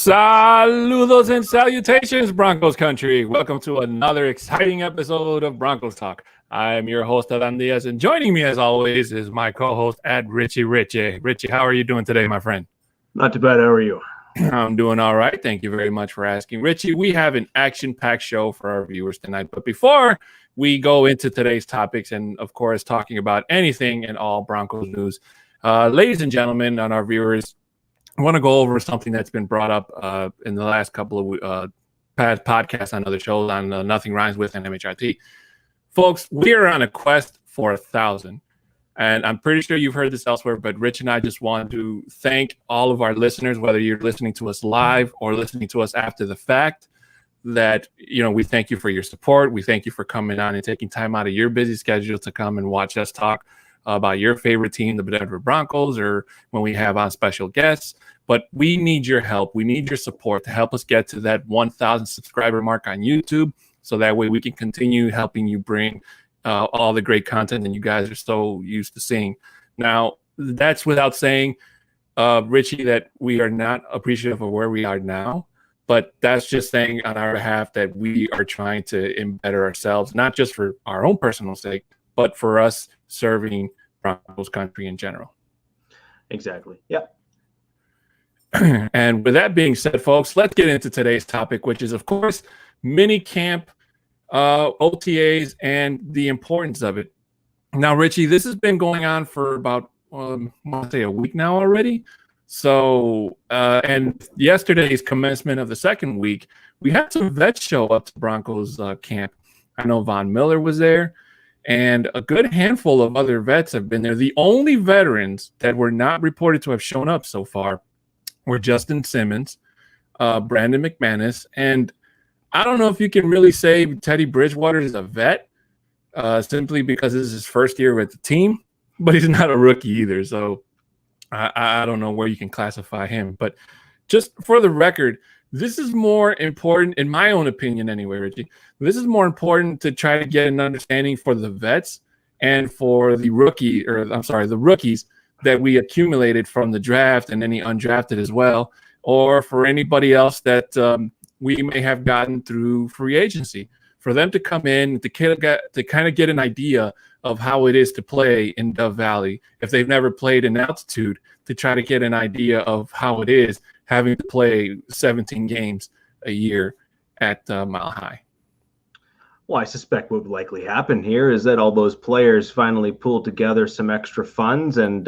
Saludos and salutations, Broncos country. Welcome to another exciting episode of Broncos Talk. I am your host, Adan Diaz, and joining me as always is my co-host at Richie. Richie, how are you doing today, my friend? Not too bad. How are you? I'm doing all right. Thank you very much for asking. Richie, we have an action-packed show for our viewers tonight. But before we go into today's topics and, of course, talking about anything and all Broncos news, ladies and gentlemen, on our viewers, I want to go over something that's been brought up in the last couple of past podcasts on other shows on Nothing Rhymes With and MHRT. Folks, we are on a quest for 1,000. And I'm pretty sure you've heard this elsewhere, but Rich and I just want to thank all of our listeners, whether you're listening to us live or listening to us after the fact, that, you know, we thank you for your support. We thank you for coming on and taking time out of your busy schedule to come and watch us talk about your favorite team, the Denver Broncos, or when we have on special guests. But we need your help. We need your support to help us get to that 1,000 subscriber mark on YouTube, so that way we can continue helping you bring all the great content that you guys are so used to seeing. Now, that's without saying, Richie, that we are not appreciative of where we are now, but that's just saying on our behalf that we are trying to better ourselves, not just for our own personal sake, but for us serving Broncos country in general. Exactly. Yeah. And with that being said, folks, let's get into today's topic, which is, of course, Minicamp, OTAs, and the importance of it. Now, Richie, this has been going on for about, I want to say a week now already. So, and yesterday's commencement of the second week, we had some vets show up to Broncos camp. I know Von Miller was there, and a good handful of other vets have been there. The only veterans that were not reported to have shown up so far were Justin Simmons, Brandon McManus, and I don't know if you can really say Teddy Bridgewater is a vet simply because this is his first year with the team, but he's not a rookie either. So I don't know where you can classify him. But just for the record, this is more important, in my own opinion anyway, Richie. This is more important to try to get an understanding for the vets and for the rookies that we accumulated from the draft and any undrafted as well, or for anybody else that we may have gotten through free agency, for them to come in to kind of get an idea of how it is to play in Dove Valley if they've never played in altitude, to try to get an idea of how it is having to play 17 games a year at Mile High. Well, I suspect what would likely happen here is that all those players finally pulled together some extra funds and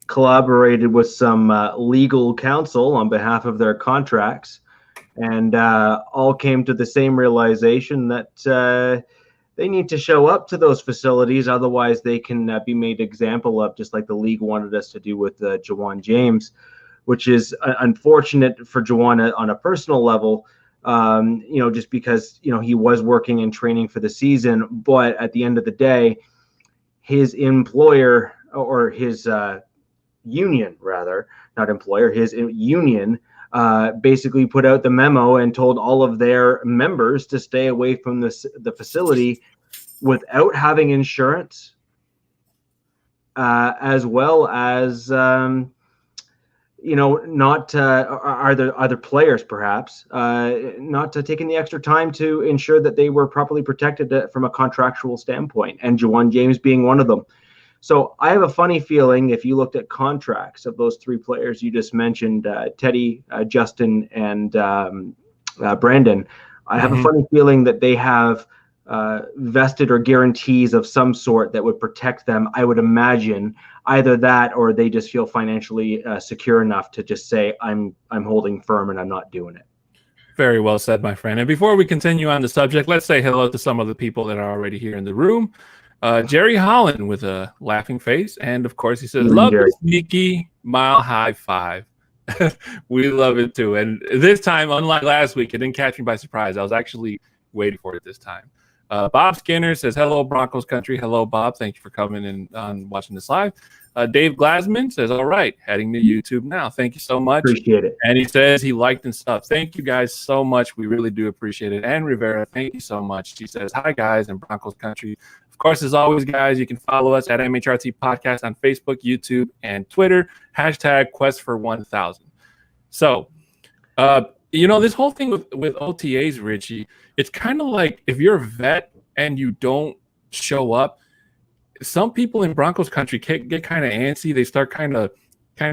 collaborated with some legal counsel on behalf of their contracts, and all came to the same realization that they need to show up to those facilities. Otherwise, they can be made example of, just like the league wanted us to do with Jawan James, which is unfortunate for Jawan on a personal level. Just because, he was working and training for the season, but at the end of the day, his employer, or his union, rather, not employer, his union, basically put out the memo and told all of their members to stay away from the facility without having insurance, as well as not other players perhaps not taking the extra time to ensure that they were properly protected from a contractual standpoint, and Jawan James being one of them. So I have a funny feeling, if you looked at contracts of those three players you just mentioned, Teddy, Justin, and Brandon, I have a funny feeling that they have vested or guarantees of some sort that would protect them. I would imagine either that, or they just feel financially secure enough to just say, I'm holding firm and I'm not doing it. Very well said, my friend. And before we continue on the subject, let's say hello to some of the people that are already here in the room. Jerry Holland with a laughing face, and of course he says, "Love the sneaky Mile High 5." We love it too. And this time, unlike last week, it didn't catch me by surprise. I was actually waiting for it this time. Bob Skinner says, "Hello, Broncos country." Hello, Bob. Thank you for coming and watching this live. Dave Glasman says, "All right, heading to YouTube now." Thank you so much. Appreciate it. And he says he liked and stuff. Thank you guys so much. We really do appreciate it. And Rivera, thank you so much. She says, "Hi guys in Broncos country." Of course, as always, guys, you can follow us at MHRT Podcast on Facebook, YouTube, and Twitter. #Quest for 1,000. So This whole thing with OTAs, Richie, it's kind of like if you're a vet and you don't show up, some people in Broncos country get kind of antsy. They start kind of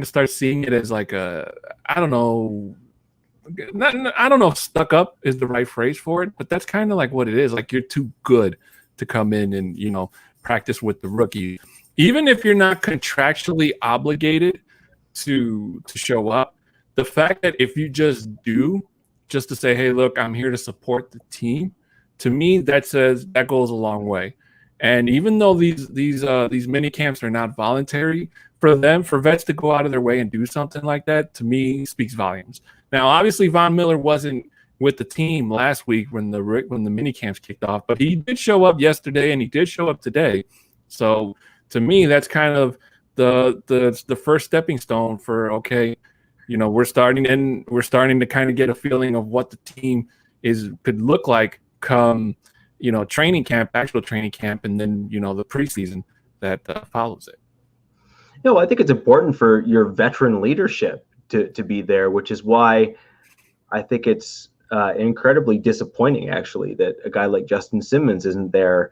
start seeing it as like a, I don't know, I don't know if stuck up is the right phrase for it, but that's kind of like what it is. Like you're too good to come in and, practice with the rookie. Even if you're not contractually obligated to show up, the fact that if you just do, just to say, hey, look, I'm here to support the team, to me, that goes a long way. And even though these mini camps are not voluntary, for vets to go out of their way and do something like that, to me, speaks volumes. Now, obviously, Von Miller wasn't with the team last week when the mini camps kicked off, but he did show up yesterday and he did show up today. So to me, that's kind of the first stepping stone for, okay, we're starting to kind of get a feeling of what the team could look like come training camp, actual training camp, and then the preseason that follows it. No, I think it's important for your veteran leadership to be there, which is why I think it's incredibly disappointing, actually, that a guy like Justin Simmons isn't there,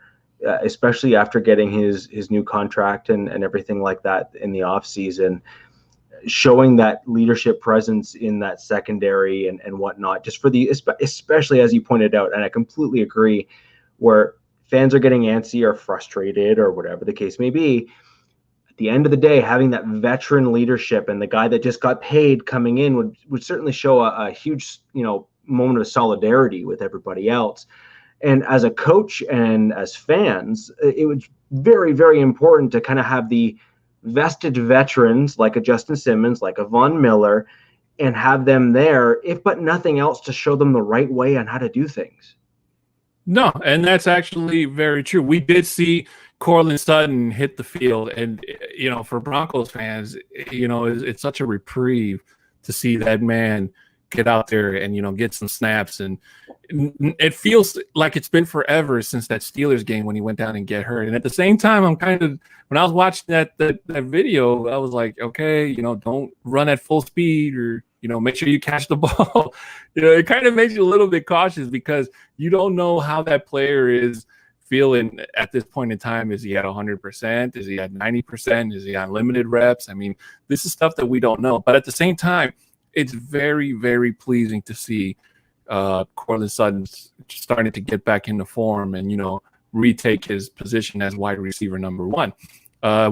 especially after getting his new contract and everything like that in the offseason, showing that leadership presence in that secondary and whatnot, just for especially as you pointed out, and I completely agree, where fans are getting antsy or frustrated or whatever the case may be. At the end of the day, having that veteran leadership and the guy that just got paid coming in would certainly show a huge, moment of solidarity with everybody else. And as a coach and as fans, it was very, very important to kind of have the vested veterans like a Justin Simmons, like a Von Miller, and have them there, if but nothing else, to show them the right way on how to do things. No, and that's actually very true. We did see Courtland Sutton hit the field, and for Broncos fans, it's such a reprieve to see that man get out there and get some snaps. And it feels like it's been forever since that Steelers game when he went down and get hurt. And at the same time, when I was watching that video, I was like, okay, don't run at full speed, or make sure you catch the ball. It kind of makes you a little bit cautious because you don't know how that player is feeling at this point in time. Is he at 100%? Is he at 90%? Is he on limited reps? I mean, this is stuff that we don't know. But at the same time, it's very, very pleasing to see Courtland Sutton starting to get back into form and, retake his position as wide receiver number one.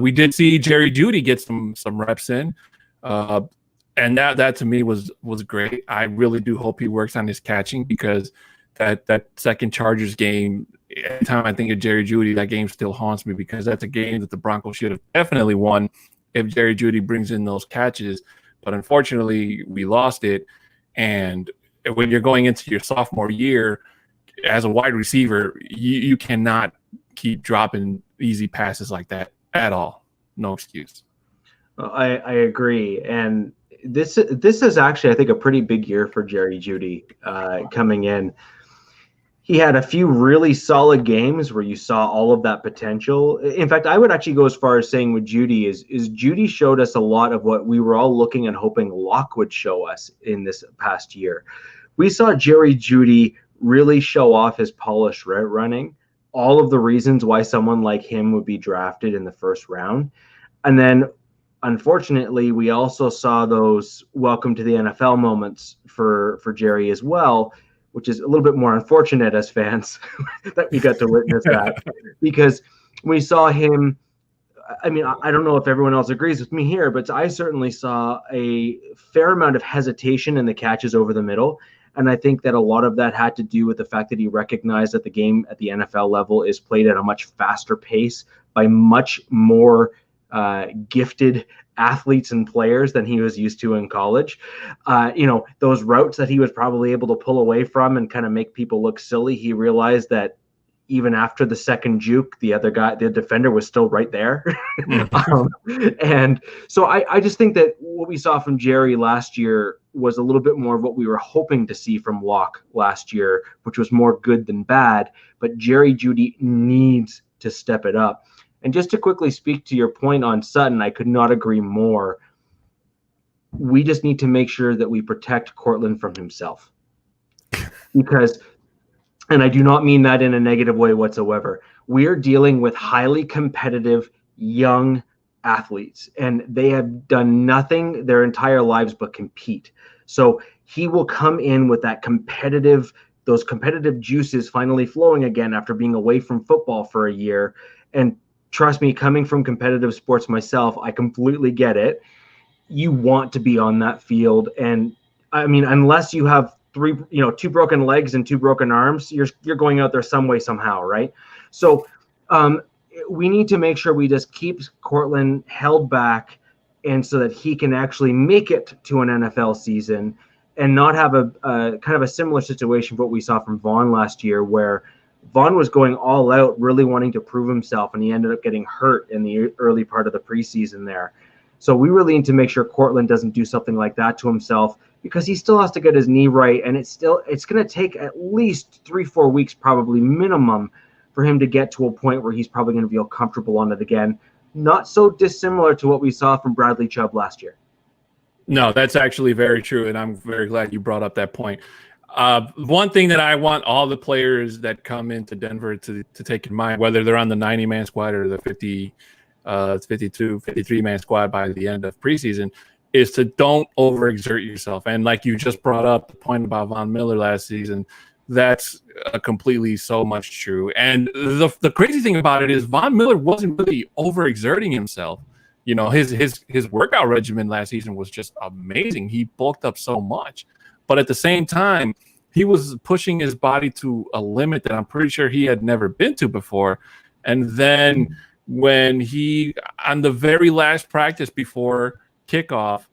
We did see Jerry Jeudy get some reps in. And that to me was great. I really do hope he works on his catching, because that second Chargers game, every time I think of Jerry Jeudy, that game still haunts me, because that's a game that the Broncos should have definitely won if Jerry Jeudy brings in those catches. But unfortunately, we lost it. And when you're going into your sophomore year as a wide receiver, you cannot keep dropping easy passes like that at all. No excuse. I agree. And this is actually, I think, a pretty big year for Jerry Jeudy coming in. He had a few really solid games where you saw all of that potential. In fact, I would actually go as far as saying with Jeudy is Jeudy showed us a lot of what we were all looking and hoping Locke would show us in this past year. We saw Jerry Jeudy really show off his polished route running, all of the reasons why someone like him would be drafted in the first round. And then, unfortunately, we also saw those welcome to the NFL moments for Jerry as well, which is a little bit more unfortunate as fans that we got to witness that, because we saw him. I mean, I don't know if everyone else agrees with me here, but I certainly saw a fair amount of hesitation in the catches over the middle. And I think that a lot of that had to do with the fact that he recognized that the game at the NFL level is played at a much faster pace by much more gifted athletes and players than he was used to in college. Those routes that he was probably able to pull away from and kind of make people look silly, he realized that even after the second juke, the other guy, the defender, was still right there. And so I just think that what we saw from Jerry last year was a little bit more of what we were hoping to see from Locke last year, which was more good than bad. But Jerry Jeudy needs to step it up. And just to quickly speak to your point on Sutton, I could not agree more. we just need to make sure that we protect Courtland from himself. Because, and I do not mean that in a negative way whatsoever, we're dealing with highly competitive young athletes, and they have done nothing their entire lives but compete. So he will come in with those competitive juices finally flowing again after being away from football for a year. And trust me, coming from competitive sports myself, I completely get it. You want to be on that field. And I mean, unless you have two broken legs and two broken arms, you're going out there some way, somehow, right? So we need to make sure we just keep Courtland held back, and so that he can actually make it to an NFL season and not have a kind of a similar situation to what we saw from Vaughn last year, where Vaughn was going all out, really wanting to prove himself, and he ended up getting hurt in the early part of the preseason there. So we really need to make sure Courtland doesn't do something like that to himself, because he still has to get his knee right, and it's going to take at least 3-4 weeks, probably minimum, for him to get to a point where he's probably going to feel comfortable on it again. Not so dissimilar to what we saw from Bradley Chubb last year. No, that's actually very true, and I'm very glad you brought up that point. One thing that I want all the players that come into Denver to take in mind, whether they're on the 90-man squad or the 52, 53-man squad by the end of preseason, is to don't overexert yourself. And like you just brought up the point about Von Miller last season, that's completely so much true. And the crazy thing about it is Von Miller wasn't really overexerting himself. You know, his workout regimen last season was just amazing. He bulked up so much. But at the same time, he was pushing his body to a limit that I'm pretty sure he had never been to before. And then when he, on the very last practice before kickoff,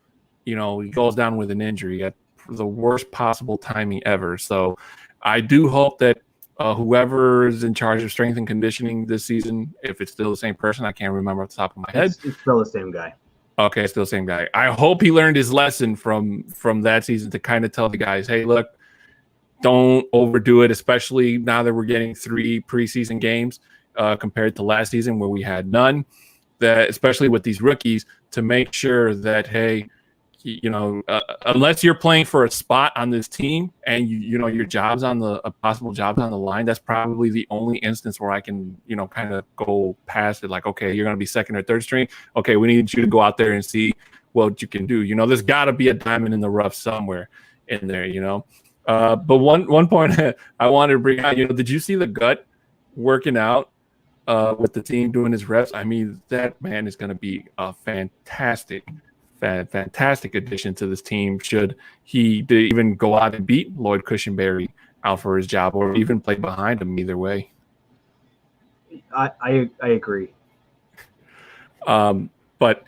you know, he goes down with an injury at the worst possible timing ever. So I do hope that whoever is in charge of strength and conditioning this season, if it's still the same person, I can't remember off the top of my head. It's still the same guy. Okay, still the same guy. I hope he learned his lesson from that season to kind of tell the guys, hey, look, don't overdo it, especially now that we're getting 3 preseason games compared to last season where we had none. That especially with these rookies, to make sure that, hey, you know, unless you're playing for a spot on this team and you know your job's on the possible jobs on the line, that's probably the only instance where I can, you know, kind of go past it. Like, okay, you're going to be second or third string. Okay, we need you to go out there and see what you can do. You know, there's got to be a diamond in the rough somewhere in there. You know, but one point I wanted to bring out, you know, did you see the gut working out with the team doing his reps? I mean, that man is going to be a fantastic addition to this team should he even go out and beat Lloyd Cushenberry out for his job or even play behind him. Either way, I agree. But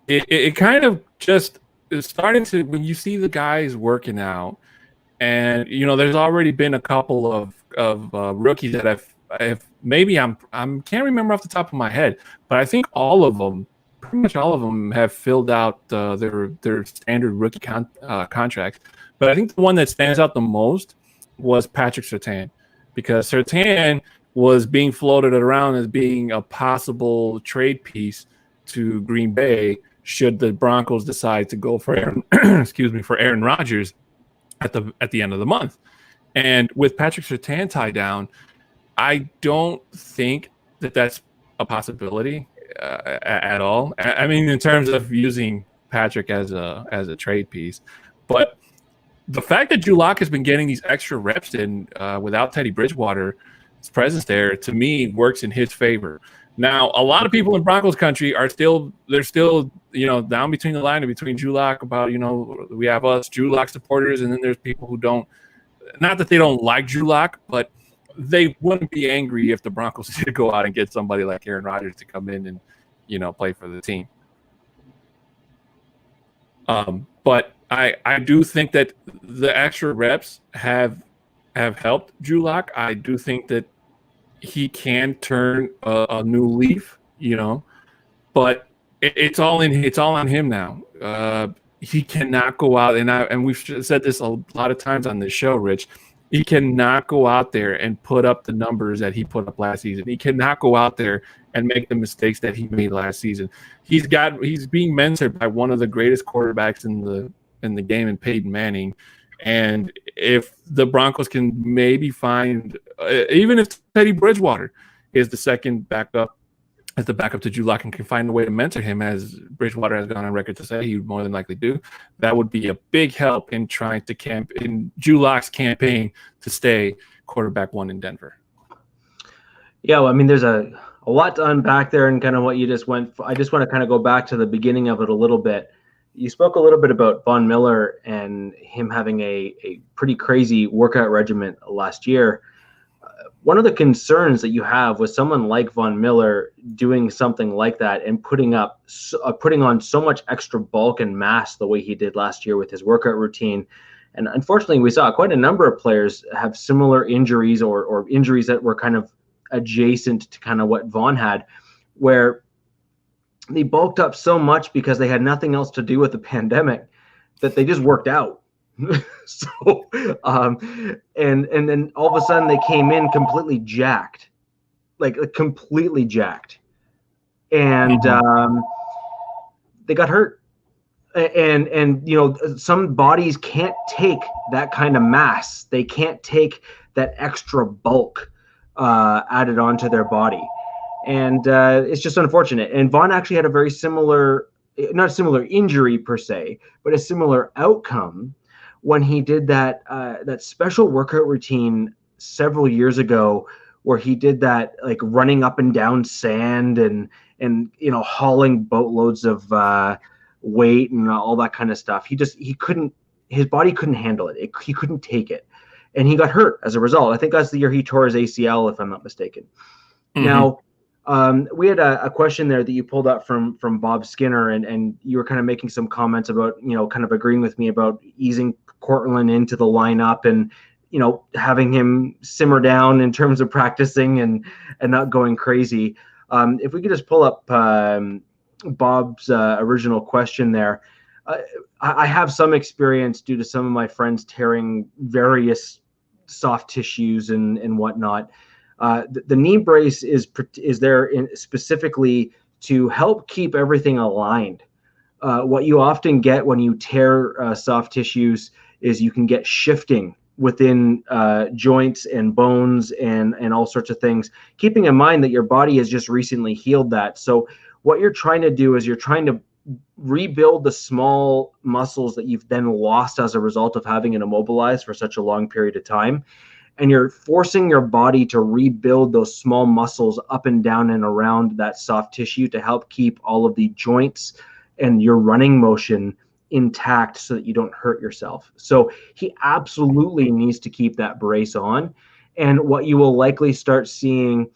it kind of just is starting to, when you see the guys working out, and you know there's already been a couple of rookies that I've maybe I can't remember off the top of my head, but I think pretty much all of them have filled out their standard rookie contracts. But I think the one that stands out the most was Patrick Surtain, because Surtain was being floated around as being a possible trade piece to Green Bay should the Broncos decide to go for Aaron Rodgers at the end of the month. And with Patrick Surtain tied down, I don't think that that's a possibility at all. I mean, in terms of using Patrick as a trade piece, but the fact that Drew Lock has been getting these extra reps in without Teddy Bridgewater's presence there, to me, works in his favor. Now, a lot of people in Broncos country they're still, you know, down between the line and between Drew Lock about, you know, we have us Drew Lock supporters, and then there's people who don't, not that they don't like Drew Lock, but they wouldn't be angry if the Broncos did go out and get somebody like Aaron Rodgers to come in and, you know, play for the team. But I do think that the extra reps have helped Drew Lock. I do think that he can turn a new leaf, you know, but it's all on him now. He cannot go out and we've said this a lot of times on this show, Rich. He cannot go out there and put up the numbers that he put up last season. He cannot go out there and make the mistakes that he made last season. He's being mentored by one of the greatest quarterbacks in the game, in Peyton Manning. And if the Broncos can maybe find, even if Teddy Bridgewater is the second backup, as the backup to Drew Lock, and can find a way to mentor him, as Bridgewater has gone on record to say he would more than likely do, that would be a big help in trying to in Drew Lock's campaign to stay quarterback one in Denver. Yeah, well, I mean, there's a lot to unpack there, and kind of what you just went. I just want to kind of go back to the beginning of it a little bit. You spoke a little bit about Von Miller and him having a pretty crazy workout regimen last year. One of the concerns that you have with someone like Von Miller doing something like that and putting on so much extra bulk and mass the way he did last year with his workout routine. And unfortunately, we saw quite a number of players have similar injuries or injuries that were kind of adjacent to kind of what Von had, where they bulked up so much because they had nothing else to do with the pandemic that they just worked out. So, and then all of a sudden they came in completely jacked, like completely jacked, and they got hurt. And you know, some bodies can't take that kind of mass. They can't take that extra bulk added onto their body, and it's just unfortunate. And Vaughn actually had a very similar, not a similar injury per se, but a similar outcome when he did that special workout routine several years ago, where he did that, like running up and down sand and you know, hauling boatloads of weight and all that kind of stuff. His body couldn't handle it. He couldn't take it, and he got hurt as a result. I think that's the year he tore his ACL, if I'm not mistaken. Mm-hmm. Now, we had a question there that you pulled up from Bob Skinner, and you were kind of making some comments about, you know, kind of agreeing with me about easing Cortland into the lineup and, you know, having him simmer down in terms of practicing and not going crazy. If we could just pull up Bob's original question there. I have some experience due to some of my friends tearing various soft tissues and whatnot. The knee brace is there specifically to help keep everything aligned. What you often get when you tear soft tissues is you can get shifting within joints and bones and all sorts of things, keeping in mind that your body has just recently healed that. So what you're trying to do is you're trying to rebuild the small muscles that you've then lost as a result of having it immobilized for such a long period of time. And you're forcing your body to rebuild those small muscles up and down and around that soft tissue to help keep all of the joints and your running motion intact so that you don't hurt yourself. So he absolutely needs to keep that brace on. And what you will likely start seeing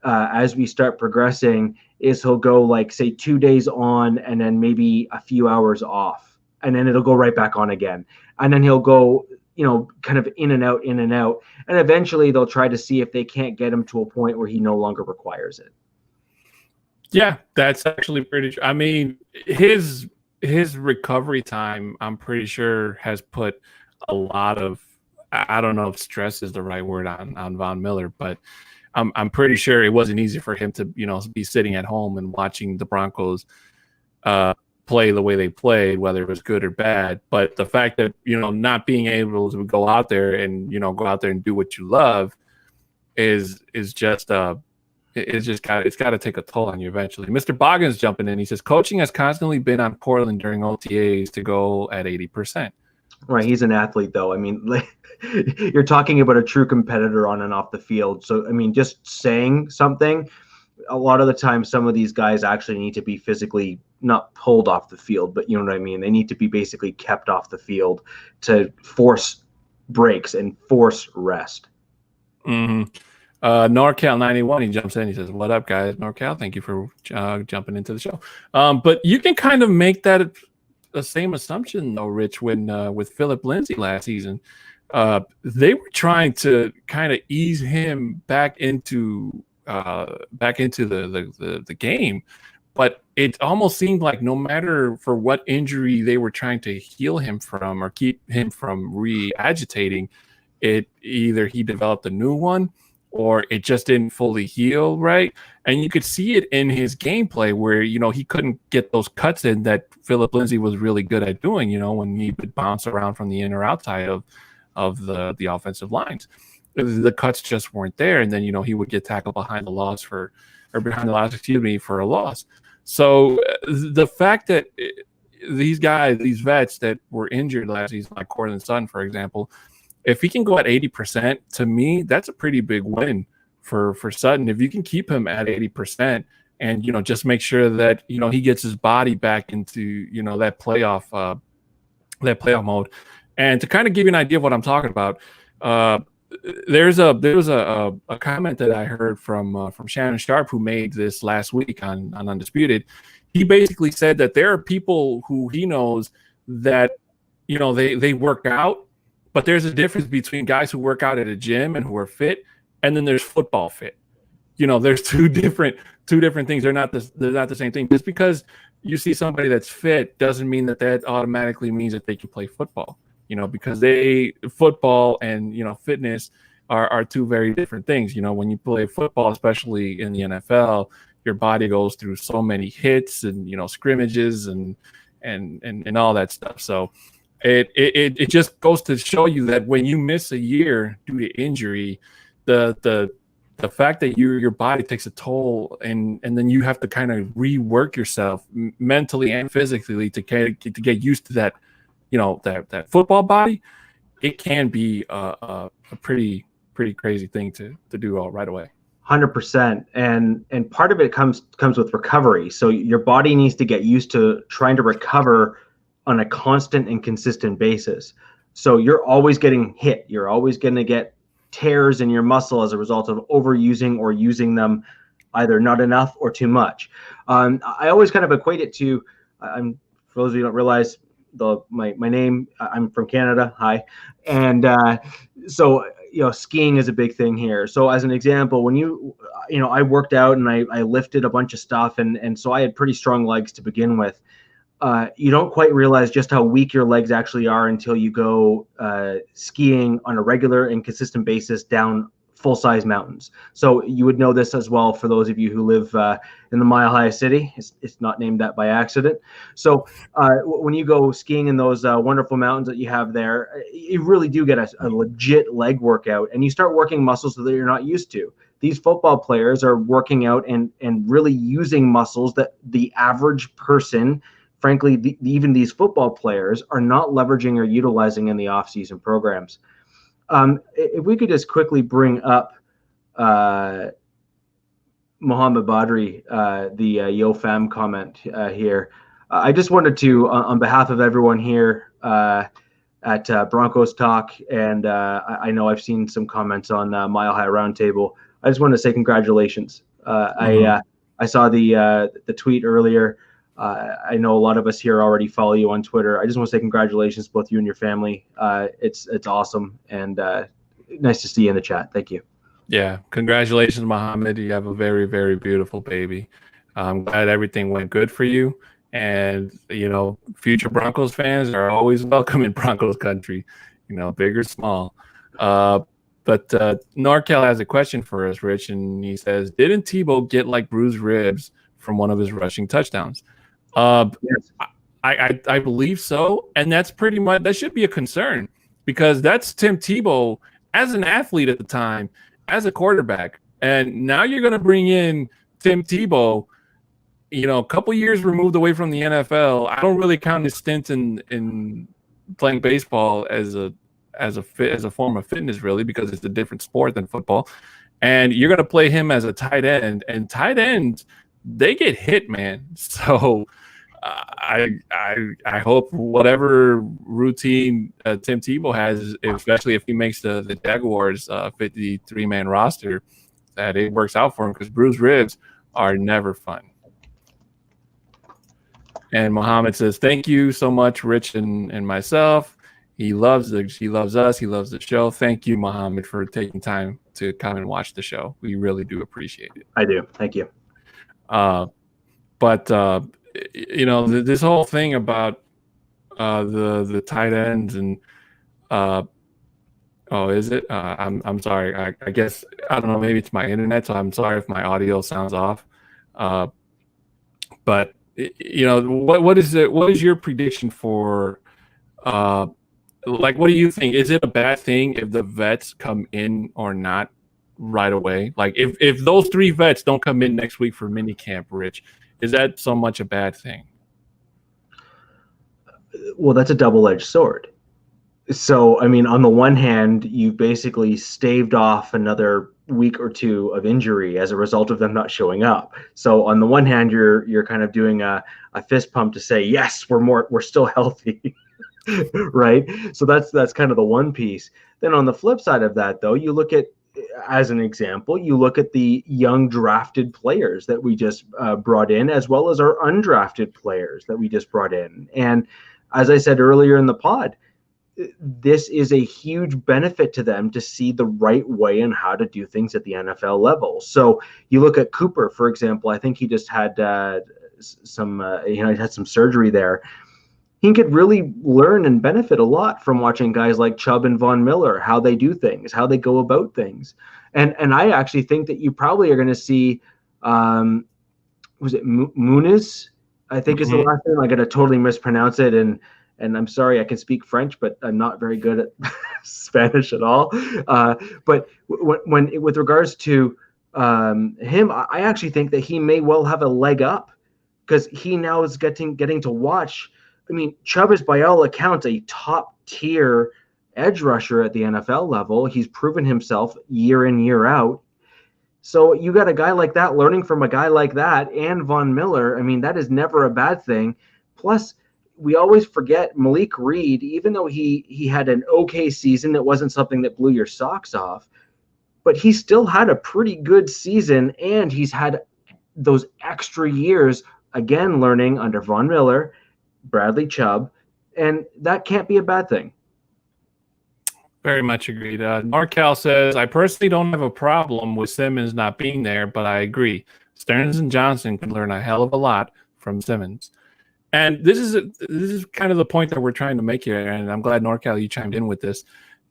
as we start progressing is he'll go, like, say 2 days on and then maybe a few hours off, and then it'll go right back on again. And then he'll go, you know, kind of in and out. And eventually they'll try to see if they can't get him to a point where he no longer requires it. Yeah, that's actually pretty true. I mean, his recovery time, I'm pretty sure, has put a lot of, I don't know if stress is the right word on Von Miller, but I'm pretty sure it wasn't easy for him to, you know, be sitting at home and watching the Broncos play the way they played, whether it was good or bad. But the fact that, you know, not being able to go out there and do what you love is just it's got to take a toll on you eventually. Mr. Boggins jumping in. He says coaching has constantly been on Portland during OTAs to go at 80%. Right. He's an athlete, though. I mean, you're talking about a true competitor on and off the field. So, I mean, just saying something, a lot of the time, some of these guys actually need to be physically not pulled off the field, but you know what I mean? They need to be basically kept off the field to force breaks and force rest. Mm-hmm. NorCal 91, he jumps in. He says, "What up, guys? NorCal, thank you for jumping into the show." But you can kind of make that the same assumption, though, Rich, when with Philip Lindsay last season, they were trying to kind of ease him back into the game, but it almost seemed like no matter for what injury they were trying to heal him from or keep him from re-agitating, it either he developed a new one or it just didn't fully heal right. And you could see it in his gameplay where, he couldn't get those cuts in that Philip Lindsay was really good at doing, when he would bounce around from the in or outside of the offensive lines. The cuts just weren't there. And then, he would get tackled behind the loss for a loss. So the fact that these guys, these vets that were injured last season, like Cortland Sutton, for example, if he can go at 80%, to me, that's a pretty big win for Sutton. If you can keep him at 80% and, just make sure that, he gets his body back into, that playoff mode. And to kind of give you an idea of what I'm talking about, there was a comment that I heard from Shannon Sharp, who made this last week on Undisputed. He basically said that there are people who he knows that, they work out, but there's a difference between guys who work out at a gym and who are fit, and then there's football fit. There's two different things. They're not the same thing. Just because you see somebody that's fit doesn't mean that automatically means that they can play football. Because football and fitness are two very different things. When you play football, especially in the NFL, your body goes through so many hits and scrimmages and all that stuff. So it just goes to show you that when you miss a year due to injury, the fact that your body takes a toll and then you have to kind of rework yourself mentally and physically to get used to that, that football body, it can be a pretty crazy thing to do all right away. 100%. And part of it comes with recovery. So your body needs to get used to trying to recover on a constant and consistent basis. So you're always getting hit. You're always going to get tears in your muscle as a result of overusing or using them either not enough or too much. I always kind of equate it to, for those of you who don't realize, my name, I'm from Canada. Hi. And so, skiing is a big thing here. So as an example, when I worked out and I lifted a bunch of stuff and so I had pretty strong legs to begin with. You don't quite realize just how weak your legs actually are until you go skiing on a regular and consistent basis down full-size mountains. So you would know this as well for those of you who live in the Mile High City. It's not named that by accident. So when you go skiing in those wonderful mountains that you have there, you really do get a legit leg workout, and you start working muscles that you're not used to. These football players are working out and really using muscles that the average person, frankly, even these football players, are not leveraging or utilizing in the off-season programs. If we could just quickly bring up Mohammed Badri, the YoFam comment here. I just wanted to, on behalf of everyone here at Broncos Talk, and I know I've seen some comments on Mile High Roundtable, I just wanted to say congratulations. I saw the tweet earlier. I know a lot of us here already follow you on Twitter. I just want to say congratulations, both you and your family. It's awesome, and nice to see you in the chat. Thank you. Yeah, congratulations, Mohammed. You have a very, very beautiful baby. I'm glad everything went good for you. And, future Broncos fans are always welcome in Broncos country, big or small. But Norcal has a question for us, Rich, and he says, didn't Tebow get bruised ribs from one of his rushing touchdowns? Yes. I believe so, and that's pretty much, that should be a concern, because that's Tim Tebow as an athlete at the time, as a quarterback, and now you're going to bring in Tim Tebow, a couple years removed away from the NFL. I don't really count his stint in playing baseball as a form of fitness, really, because it's a different sport than football, and you're going to play him as a tight end, and tight ends, they get hit, man. So I hope whatever routine Tim Tebow has, especially if he makes the Jaguars 53-man roster, that it works out for him, because bruised ribs are never fun. And Mohammed says, thank you so much, Rich and myself. He loves us. He loves the show. Thank you, Mohammed, for taking time to come and watch the show. We really do appreciate it. I do. Thank you. But this whole thing about the tight ends and Oh, is it? I'm sorry. I guess I don't know. Maybe it's my internet, so I'm sorry if my audio sounds off. Uh, but what is it? What is your prediction for? Uh, like, what do you think? Is it a bad thing if the vets come in or not right away? Like, if those three vets don't come in next week for minicamp, Rich, is that so much a bad thing? Well, that's a double-edged sword. So, I mean, on the one hand, you've basically staved off another week or two of injury as a result of them not showing up. So, on the one hand, you're kind of doing a fist pump to say, yes, we're still healthy, right? So that's kind of the one piece. Then on the flip side of that, though, you look at, as an example, you look at the young drafted players that we just brought in, as well as our undrafted players that we just brought in. And as I said earlier in the pod, this is a huge benefit to them to see the right way and how to do things at the NFL level. So you look at Cooper, for example. I think he just had he had some surgery there. He could really learn and benefit a lot from watching guys like Chubb and Von Miller, how they do things, how they go about things. And I actually think that you probably are going to see, was it Muniz? I think is the Mhm. last name. I'm going to totally mispronounce it, and I'm sorry, I can speak French, but I'm not very good at Spanish at all. But when with regards to him, I actually think that he may well have a leg up because he now is getting to watch. I mean, Chubb is by all accounts a top tier edge rusher at the NFL level. He's proven himself year in, year out. So you got a guy like that learning from a guy like that and Von Miller. I mean, that is never a bad thing. Plus, we always forget Malik Reed, even though he had an okay season, it wasn't something that blew your socks off, but he still had a pretty good season, and he's had those extra years again learning under Von Miller, Bradley Chubb, and that can't be a bad thing. Very much agreed. NorCal says, I personally don't have a problem with Simmons not being there, but I agree. Stearns and Johnson can learn a hell of a lot from Simmons. And this is kind of the point that we're trying to make here. And I'm glad NorCal you chimed in with this.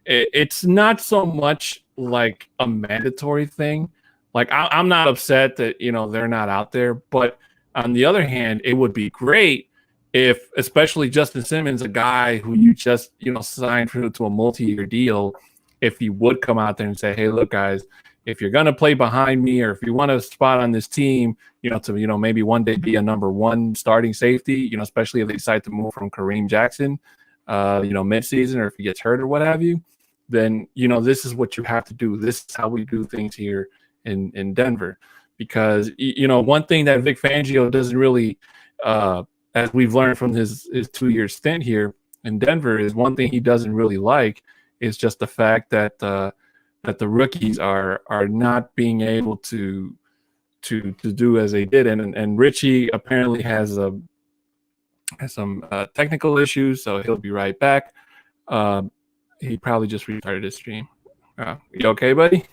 It's not so much like a mandatory thing. Like I'm not upset that they're not out there, but on the other hand, it would be great if, especially Justin Simmons, a guy who you just signed to a multi-year deal, if he would come out there and say, "Hey, look, guys, if you're gonna play behind me, or if you want a spot on this team, to maybe one day be a number one starting safety, especially if they decide to move from Kareem Jackson, midseason, or if he gets hurt or what have you, then this is what you have to do. This is how we do things here in Denver." Because one thing that Vic Fangio doesn't really, as we've learned from his 2-year stint here in Denver, is one thing he doesn't really like is just the fact that that the rookies are not being able to do as they did, and Richie apparently has some technical issues, so he'll be right back. He probably just restarted his stream. You okay, buddy?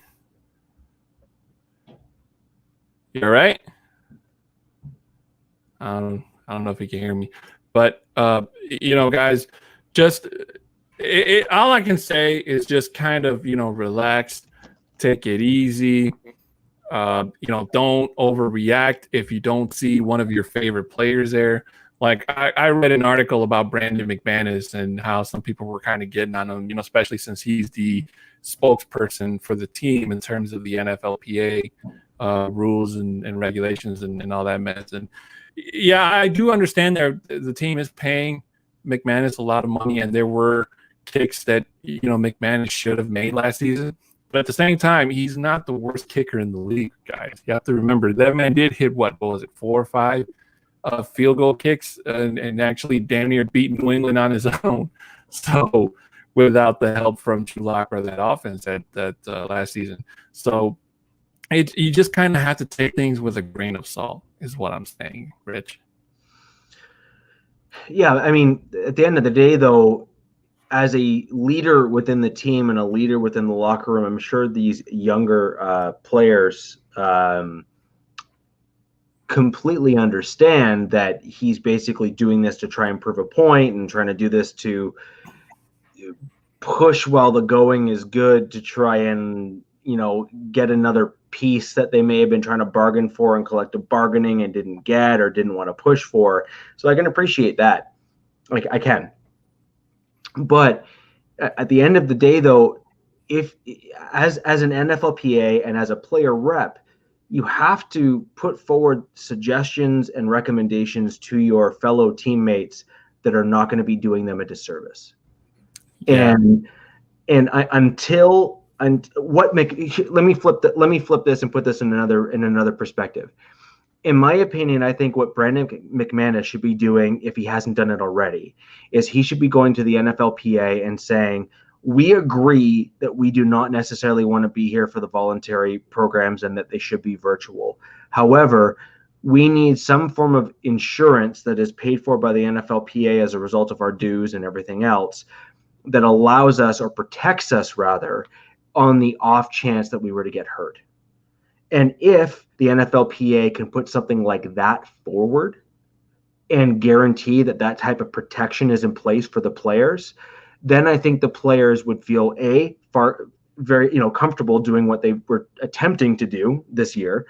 You all right? I don't know if you can hear me, but guys, just all I can say is just kind of relax, take it easy. Don't overreact if you don't see one of your favorite players there. Like I read an article about Brandon McManus and how some people were kind of getting on him, especially since he's the spokesperson for the team in terms of the NFLPA rules and regulations and all that mess. And yeah, I do understand that the team is paying McManus a lot of money, and there were kicks that McManus should have made last season. But at the same time, he's not the worst kicker in the league, guys. You have to remember that man did hit what was it, 4 or 5 field goal kicks, and actually damn near beat New England on his own. So without the help from Chulak or that offense that last season, so you just kind of have to take things with a grain of salt, is what I'm saying, Rich. Yeah, I mean, at the end of the day, though, as a leader within the team and a leader within the locker room, I'm sure these younger players completely understand that he's basically doing this to try and prove a point and trying to do this to push while the going is good to try and, get another piece that they may have been trying to bargain for in collective bargaining and didn't get or didn't want to push for. So I can appreciate that. Like, I can. But at the end of the day, though, if as an NFLPA and as a player rep, you have to put forward suggestions and recommendations to your fellow teammates that are not going to be doing them a disservice. Yeah. And let me flip this and put this in another perspective. In my opinion, I think what Brandon McManus should be doing, if he hasn't done it already, is he should be going to the NFLPA and saying, we agree that we do not necessarily want to be here for the voluntary programs and that they should be virtual. However, we need some form of insurance that is paid for by the NFLPA as a result of our dues and everything else that allows us, or protects us rather, on the off chance that we were to get hurt. And if the NFLPA can put something like that forward and guarantee that that type of protection is in place for the players, then I think the players would feel very comfortable doing what they were attempting to do this year.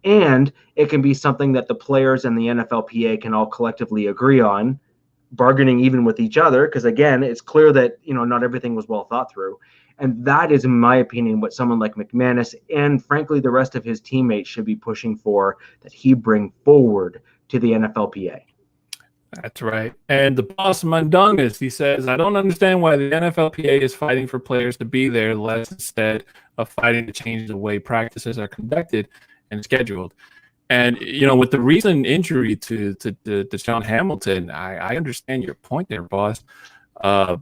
And it can be something that the players and the NFLPA can all collectively agree on, bargaining even with each other, because again, it's clear that not everything was well thought through. And that is, in my opinion, what someone like McManus and frankly the rest of his teammates should be pushing for, that he bring forward to the NFLPA. That's right. And the boss Mundungus, he says, I don't understand why the NFLPA is fighting for players to be there, less instead of fighting to change the way practices are conducted and scheduled. And, with the recent injury to Deshaun Hamilton, I understand your point there, boss. I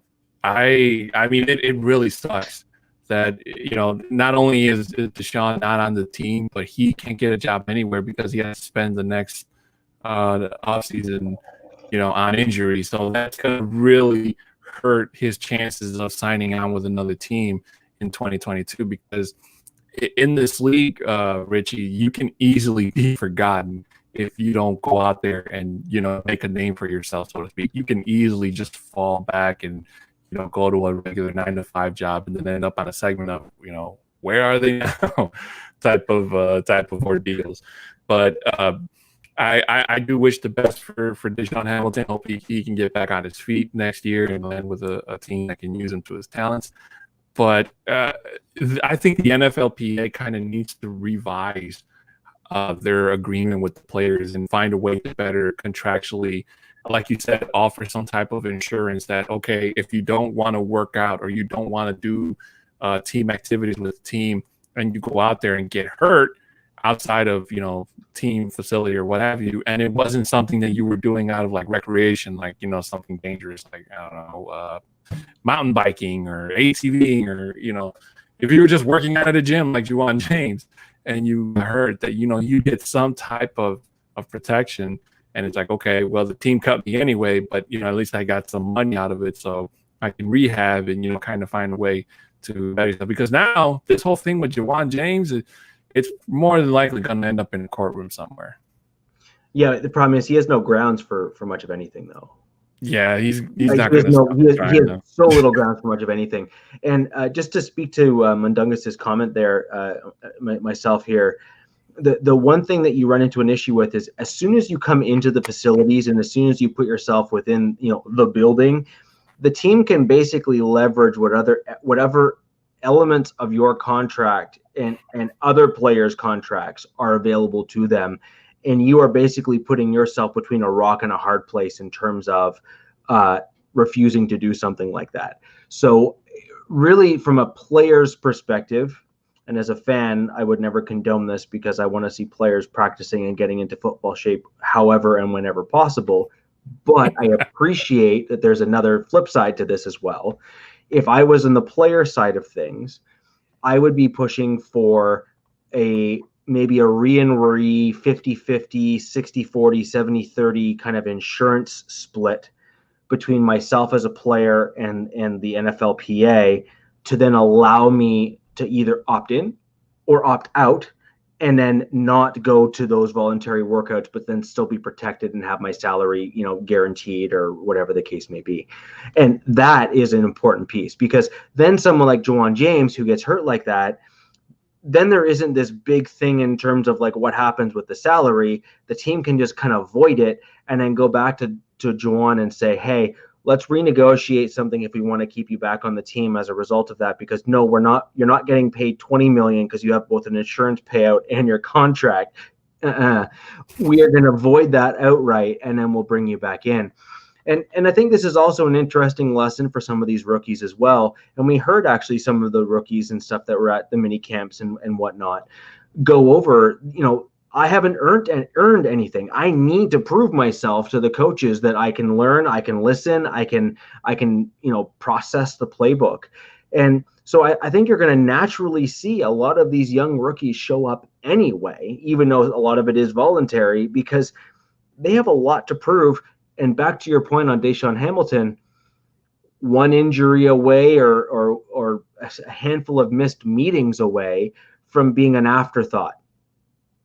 mean, it really sucks that, not only is Deshaun not on the team, but he can't get a job anywhere because he has to spend the next offseason, on injury. So that's going to really hurt his chances of signing on with another team in 2022, because in this league, Richie, you can easily be forgotten if you don't go out there and, make a name for yourself, so to speak. You can easily just fall back and, go to a regular 9-to-5 job and then end up on a segment of, where are they now type of ordeals. But I do wish the best for Deshaun Hamilton. Hope he can get back on his feet next year and land with a team that can use him to his talents. But I think the NFLPA kind of needs to revise their agreement with the players and find a way to better contractually, like you said, offer some type of insurance that, okay, if you don't want to work out or you don't want to do team activities with the team and you go out there and get hurt outside of, team facility or what have you, and it wasn't something that you were doing out of like recreation, like, something dangerous, like, I don't know, mountain biking or ATVing, or, if you were just working out at a gym like Juwan James and you heard that, you get some type of protection, and it's like, okay, well, the team cut me anyway, but, at least I got some money out of it, so I can rehab and, kind of find a way to better yourself. Because now this whole thing with Juwan James, it's more than likely going to end up in a courtroom somewhere. Yeah, the problem is he has no grounds for much of anything, though. Yeah, he's not going to. He has so little grounds for much of anything. And just to speak to Mundungus's comment there, myself here, the one thing that you run into an issue with is as soon as you come into the facilities and as soon as you put yourself within the building, the team can basically leverage whatever elements of your contract and other players' contracts are available to them. And you are basically putting yourself between a rock and a hard place in terms of refusing to do something like that. So really, from a player's perspective, and as a fan, I would never condone this because I want to see players practicing and getting into football shape however and whenever possible. But I appreciate that there's another flip side to this as well. If I was on the player side of things, I would be pushing for maybe a re-and-re 50-50, 60-40, 70-30 kind of insurance split between myself as a player and the NFLPA to then allow me to either opt in or opt out and then not go to those voluntary workouts, but then still be protected and have my salary, guaranteed or whatever the case may be. And that is an important piece, because then someone like Juwan James, who gets hurt like that, then there isn't this big thing in terms of like what happens with the salary. The team can just kind of void it and then go back to Juwan and say, hey, let's renegotiate something if we want to keep you back on the team as a result of that, because no, you're not getting paid $20 million because you have both an insurance payout and your contract. We are going to void that outright, and then we'll bring you back in. And I think this is also an interesting lesson for some of these rookies as well. And we heard actually some of the rookies and stuff that were at the mini camps and whatnot go over, I haven't earned anything. I need to prove myself to the coaches that I can learn, I can listen, I can process the playbook. And so I think you're going to naturally see a lot of these young rookies show up anyway, even though a lot of it is voluntary, because they have a lot to prove. And back to your point on Deshaun Hamilton, one injury away or a handful of missed meetings away from being an afterthought,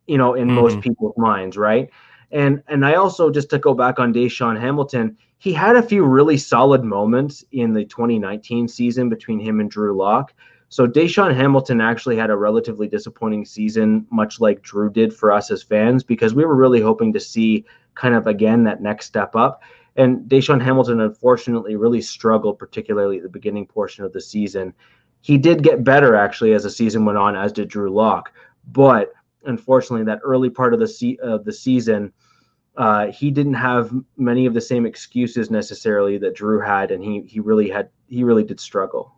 in most people's minds, right? And I also, just to go back on Deshaun Hamilton, he had a few really solid moments in the 2019 season between him and Drew Lock. So Deshaun Hamilton actually had a relatively disappointing season, much like Drew did for us as fans, because we were really hoping to see kind of, again, that next step up. And Deshaun Hamilton, unfortunately, really struggled, particularly at the beginning portion of the season. He did get better, actually, as the season went on, as did Drew Lock. But unfortunately, that early part of the season, he didn't have many of the same excuses necessarily that Drew had, and he really did struggle.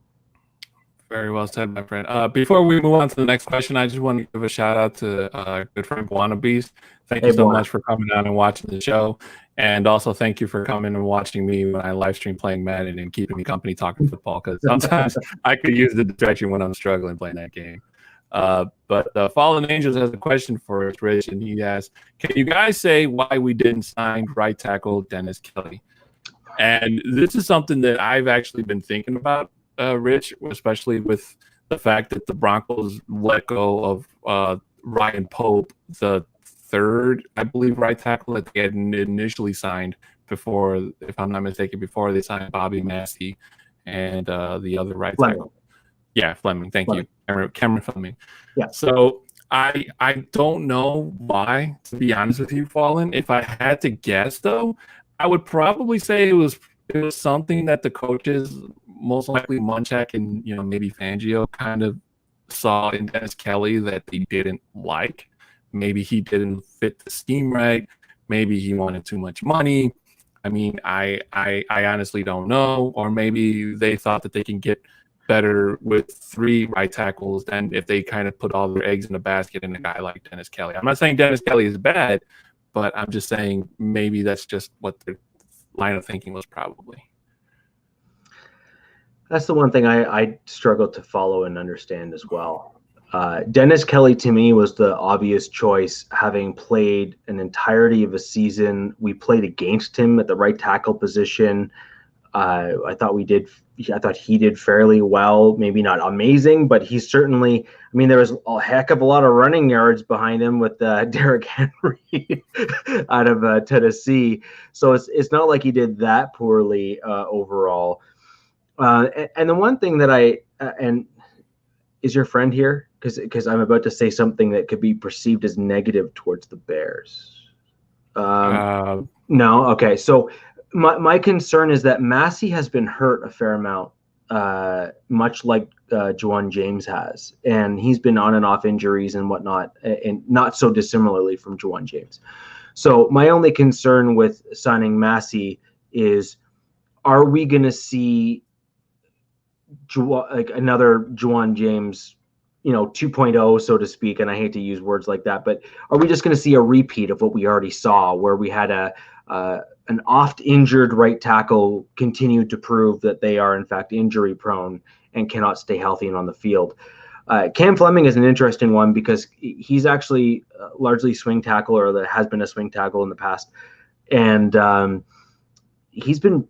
Very well said, my friend. Before we move on to the next question, I just want to give a shout out to good friend Wannabes. Thank you so much for coming on and watching the show. And also thank you for coming and watching me when I live stream playing Madden and keeping me company talking football, because sometimes I could use the distraction when I'm struggling playing that game. But Fallen Angels has a question for us, Rich, and he asks, can you guys say why we didn't sign right tackle Dennis Kelly? And this is something that I've actually been thinking about, Rich, especially with the fact that the Broncos let go of Ryan Pope, the third, I believe, right tackle that they had initially signed before, if I'm not mistaken, before they signed Bobby Massey and the other right tackle. Yeah, Fleming. Thank you. Cameron Fleming. Yeah. So I don't know why, to be honest with you, Fallen. If I had to guess, though, I would probably say it was something that the coaches, most likely Munchak and maybe Fangio, kind of saw in Dennis Kelly that they didn't like. Maybe he didn't fit the scheme right. Maybe he wanted too much money. I mean, I honestly don't know. Or maybe they thought that they can get better with three right tackles than if they kind of put all their eggs in a basket in a guy like Dennis Kelly. I'm not saying Dennis Kelly is bad, but I'm just saying maybe that's just what their line of thinking was probably. That's the one thing I struggle to follow and understand as well. Dennis Kelly, to me, was the obvious choice, having played an entirety of a season. We played against him at the right tackle position. I thought he did fairly well, maybe not amazing, but he certainly, there was a heck of a lot of running yards behind him with Derrick Henry out of Tennessee. So it's not like he did that poorly overall. And the one thing that and is your friend here? Because I'm about to say something that could be perceived as negative towards the Bears. No? Okay. So my concern is that Massey has been hurt a fair amount, much like Juwan James has. And he's been on and off injuries and whatnot, and not so dissimilarly from Juwan James. So my only concern with signing Massey is, are we going to see another Juwan James, 2.0, so to speak? And I hate to use words like that, but are we just going to see a repeat of what we already saw, where we had an oft injured right tackle continue to prove that they are in fact injury prone and cannot stay healthy and on the field? Cam Fleming is an interesting one, because he's actually largely swing tackle, or that has been a swing tackle in the past. And he's been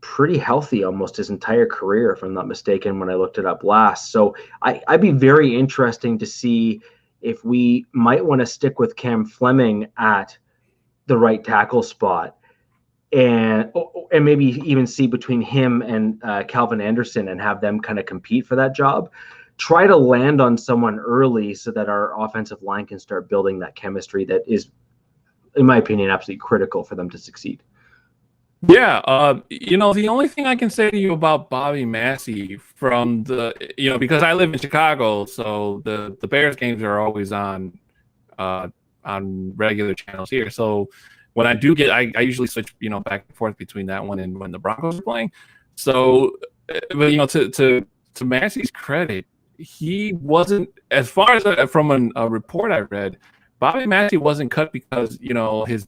pretty healthy almost his entire career, if I'm not mistaken, when I looked it up last. So I'd be very interesting to see, if we might want to stick with Cam Fleming at the right tackle spot, and maybe even see between him and Calvin Anderson and have them kind of compete for that job. Try to land on someone early so that our offensive line can start building that chemistry that is, in my opinion, absolutely critical for them to succeed. Yeah, the only thing I can say to you about Bobby Massey from because I live in Chicago, so the Bears games are always on regular channels here. So when I do I usually switch, back and forth between that one and when the Broncos are playing. So, but to Massey's credit, he wasn't, as far as from a report I read, Bobby Massey wasn't cut because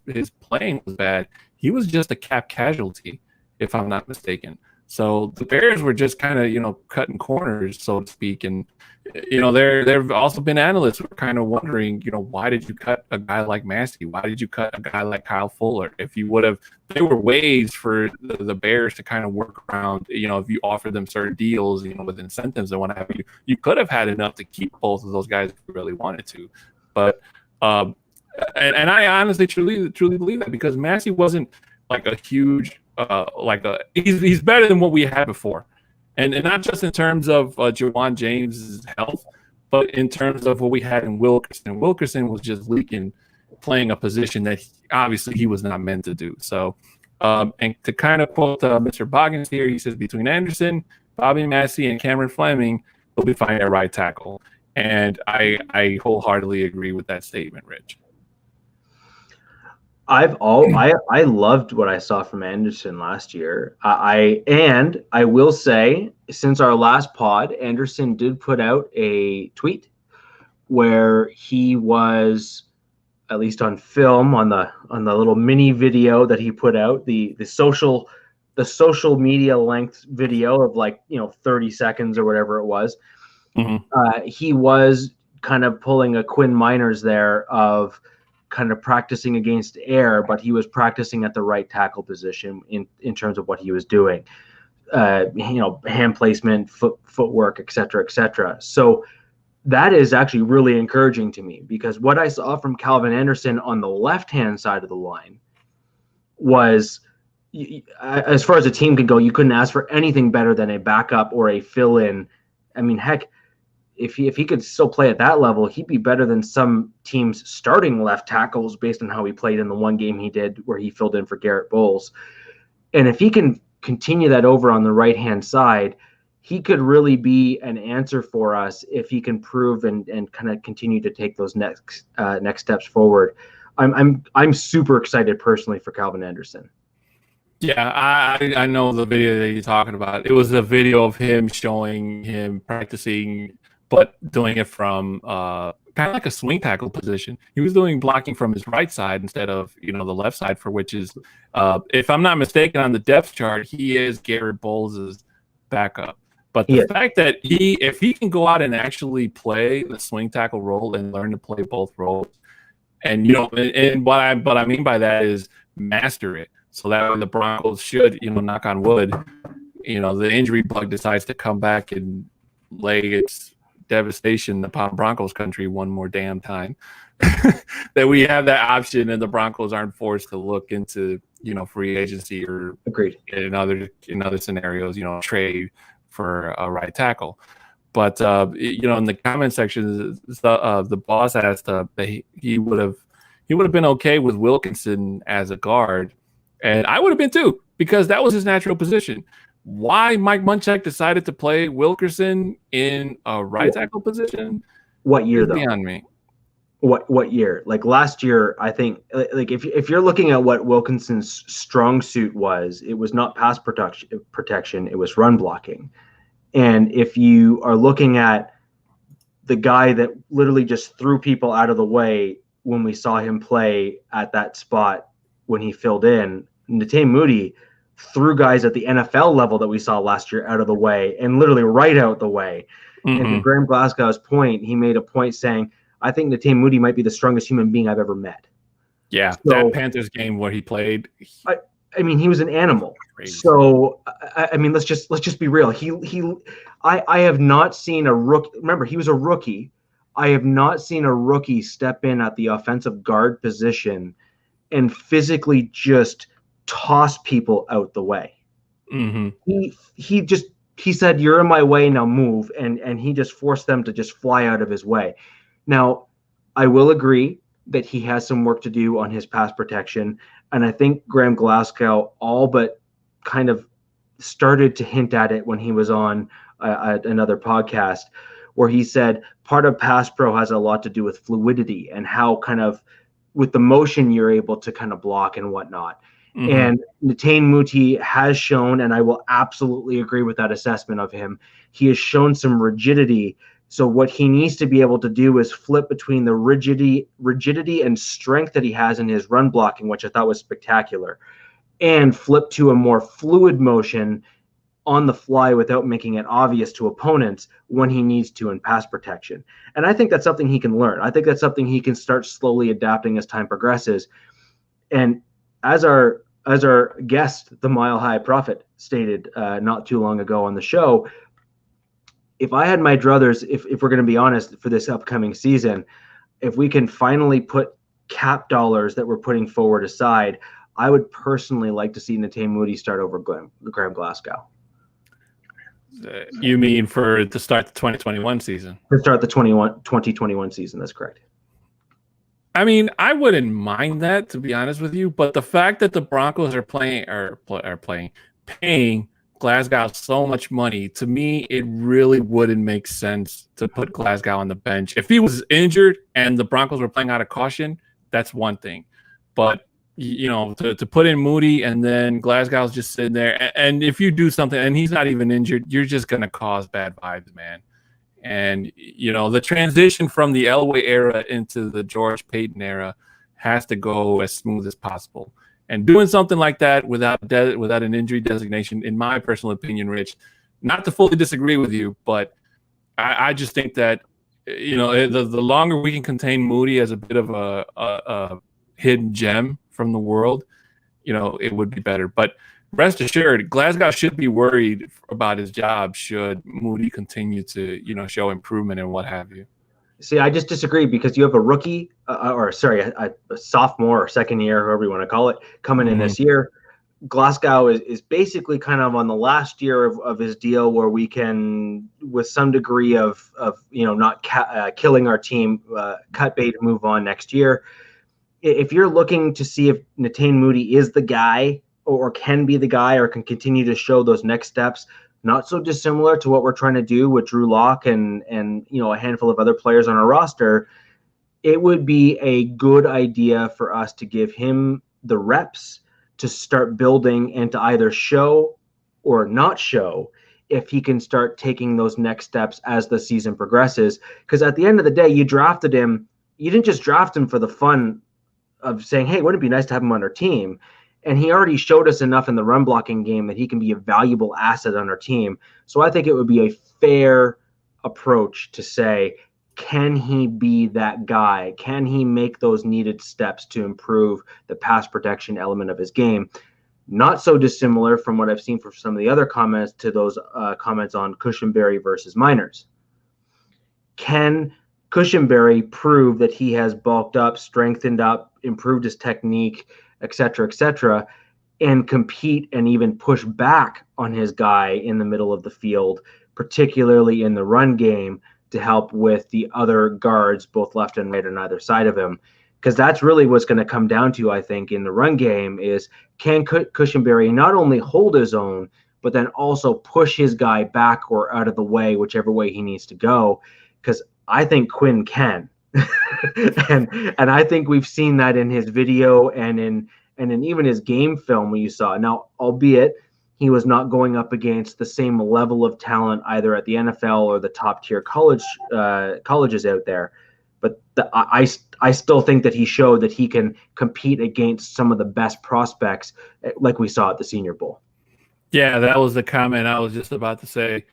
his playing was bad. He was just a cap casualty, if I'm not mistaken. So the Bears were just kind of cutting corners, so to speak. And there've also been analysts who are kind of wondering, why did you cut a guy like Massey? Why did you cut a guy like Kyle Fuller? If you would have, there were ways for the Bears to kind of work around. If you offer them certain deals, with incentives and what have you, you could have had enough to keep both of those guys if you really wanted to. But and I honestly truly believe that, because Massey wasn't like a huge he's better than what we had before, and not just in terms of Jawan James's health, but in terms of what we had in Wilkerson. Wilkerson was just leaking, playing a position that obviously he was not meant to do. So, and to kind of quote Mr. Boggins here, he says between Anderson, Bobby Massey, and Cameron Fleming, they'll be fine at right tackle. And I wholeheartedly agree with that statement, Rich. I loved what I saw from Anderson last year. I will say, since our last pod, Anderson did put out a tweet where he was, at least on film, on the little mini video that he put out, the social media length video of 30 seconds or whatever it was. Mm-hmm. He was kind of pulling a Quinn Miners there of kind of practicing against air, but he was practicing at the right tackle position in terms of what he was doing, hand placement, footwork, et cetera. So that is actually really encouraging to me, because what I saw from Calvin Anderson on the left-hand side of the line was, as far as a team could go, you couldn't ask for anything better than a backup or a fill-in. I mean, heck, if he could still play at that level, he'd be better than some teams' starting left tackles based on how he played in the one game he did where he filled in for Garrett Bowles. And if he can continue that over on the right-hand side, he could really be an answer for us if he can prove and kind of continue to take those next steps forward. I'm super excited personally for Calvin Anderson. Yeah, I know the video that you're talking about. It was a video of him showing him practicing, but doing it from kind of like a swing tackle position. He was doing blocking from his right side instead of the left side, for which is, if I'm not mistaken, on the depth chart, he is Garrett Bowles' backup. But the fact that if he can go out and actually play the swing tackle role and learn to play both roles, and and what I mean by that is master it, so that when the Broncos should, knock on wood, the injury bug decides to come back and lay its devastation upon Broncos country one more damn time, that we have that option and the Broncos aren't forced to look into free agency or agreed in other scenarios, trade for a right tackle. But in the comment section, the boss asked that he would have been okay with Wilkinson as a guard, and I would have been too, because that was his natural position. Why Mike Munchak decided to play Wilkerson in a right tackle position? What year though? Beyond me. What year? Like last year, I think. Like if you're looking at what Wilkinson's strong suit was, it was not pass protection. It was run blocking. And if you are looking at the guy that literally just threw people out of the way when we saw him play at that spot when he filled in, Netane Moody threw guys at the NFL level that we saw last year out of the way, and literally right out the way. Mm-hmm. And to Graham Glasgow's point, he made a point saying, I think Netane Moody might be the strongest human being I've ever met. Yeah, so, that Panthers game where he played. I mean, he was an animal. Crazy. So, I mean, let's just be real. I have not seen a rookie. Remember, he was a rookie. I have not seen a rookie step in at the offensive guard position and physically just toss people out the way. Mm-hmm. He said, "You're in my way, now move," and he just forced them to just fly out of his way. Now, I will agree that he has some work to do on his pass protection, and I think Graham Glasgow all but kind of started to hint at it when he was on another podcast, where he said part of pass pro has a lot to do with fluidity and how kind of with the motion you're able to kind of block and whatnot. Mm-hmm. And Netane Muti has shown, and I will absolutely agree with that assessment of him, he has shown some rigidity. So what he needs to be able to do is flip between the rigidity and strength that he has in his run blocking, which I thought was spectacular, and flip to a more fluid motion on the fly without making it obvious to opponents when he needs to in pass protection. And I think that's something he can learn. I think that's something he can start slowly adapting as time progresses. And as our guest, the Mile High Prophet, stated not too long ago on the show, if I had my druthers, if we're going to be honest, for this upcoming season, if we can finally put cap dollars that we're putting forward aside, I would personally like to see Netane Muti start over Graham Glasgow. You mean to start the 2021 season? To start the 2021 season, that's correct. I mean, I wouldn't mind that, to be honest with you, but the fact that the Broncos are paying Glasgow so much money, to me, it really wouldn't make sense to put Glasgow on the bench. If he was injured and the Broncos were playing out of caution, that's one thing. But to put in Moody and then Glasgow's just sitting there, and if you do something and he's not even injured, you're just gonna cause bad vibes, man. And the transition from the Elway era into the George Payton era has to go as smooth as possible. And doing something like that without an injury designation, in my personal opinion, Rich, not to fully disagree with you, but I just think that the longer we can contain Moody as a bit of a hidden gem from the world, it would be better. But rest assured, Glasgow should be worried about his job should Moody continue to, show improvement and what have you. See, I just disagree because you have a rookie, a sophomore or second year, however you want to call it, coming in this year. Glasgow is basically kind of on the last year of his deal, where we can, with some degree of not killing our team, cut bait and move on next year. If you're looking to see if Netane Muti is the guy or can be the guy or can continue to show those next steps, not so dissimilar to what we're trying to do with Drew Lock and a handful of other players on our roster, it would be a good idea for us to give him the reps to start building and to either show or not show if he can start taking those next steps as the season progresses. Because at the end of the day, you drafted him. You didn't just draft him for the fun of saying, hey, wouldn't it be nice to have him on our team? And he already showed us enough in the run blocking game that he can be a valuable asset on our team. So I think it would be a fair approach to say, can he be that guy? Can he make those needed steps to improve the pass protection element of his game? Not so dissimilar from what I've seen from some of the other comments to those comments on Cushenberry versus Miners. Can Cushenberry prove that he has bulked up, strengthened up, improved his technique, et cetera, and compete and even push back on his guy in the middle of the field, particularly in the run game, to help with the other guards, both left and right on either side of him? Because that's really what's going to come down to, I think, in the run game is, can Cushenberry not only hold his own, but then also push his guy back or out of the way, whichever way he needs to go? Because I think Quinn can. and I think we've seen that in his video and in even his game film when you saw it. Now, albeit he was not going up against the same level of talent either at the NFL or the top tier colleges out there, but I still think that he showed that he can compete against some of the best prospects, like we saw at the Senior Bowl. Yeah, that was the comment I was just about to say.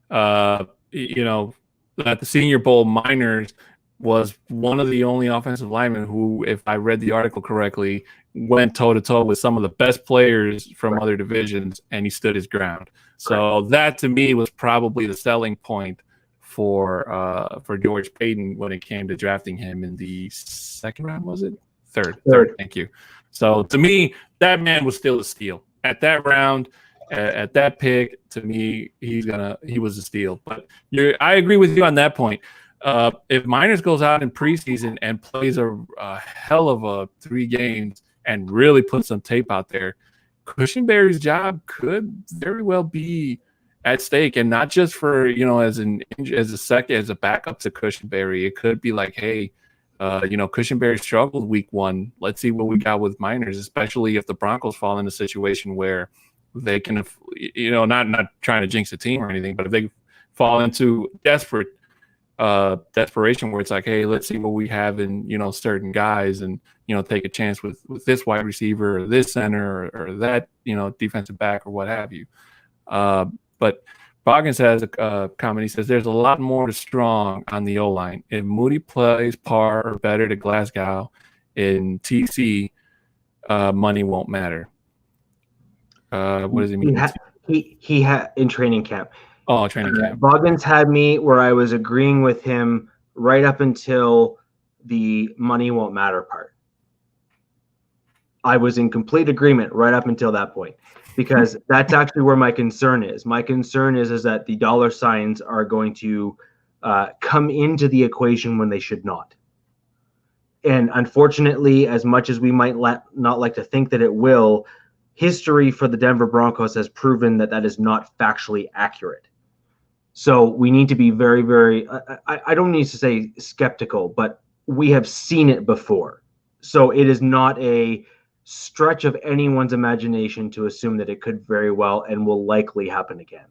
At the Senior Bowl, Miners was one of the only offensive linemen who, if I read the article correctly, went toe-to-toe with some of the best players from other divisions, and he stood his ground. So that, to me, was probably the selling point for George Payton when it came to drafting him in the second round, was it? Third. Thank you. So to me, that man was still a steal at that round, at that pick. To me, he was a steal. But I agree with you on that point. If Miners goes out in preseason and plays a hell of a 3 games and really puts some tape out there, Cushionberry's job could very well be at stake, and not just for as a backup to Cushionberry. It could be like, hey, Cushionberry struggled week 1. Let's see what we got with Miners, especially if the Broncos fall in a situation where they can, not trying to jinx the team or anything, but if they fall into desperation where it's like, hey, let's see what we have in certain guys, and take a chance with this wide receiver or this center or that defensive back or what have you. But Boggins has a comment. He says there's a lot more to strong on the O-line. If Moody plays par or better to Glasgow in TC, money won't matter. What does he mean? He had in training camp. Oh, training camp. Boggins had me where I was agreeing with him right up until the money won't matter part. I was in complete agreement right up until that point, because that's actually where my concern is. My concern is that the dollar signs are going to come into the equation when they should not. And unfortunately, as much as we might not like to think that it will, history for the Denver Broncos has proven that that is not factually accurate. So we need to be very, very, I don't need to say skeptical, but we have seen it before. So it is not a stretch of anyone's imagination to assume that it could very well and will likely happen again.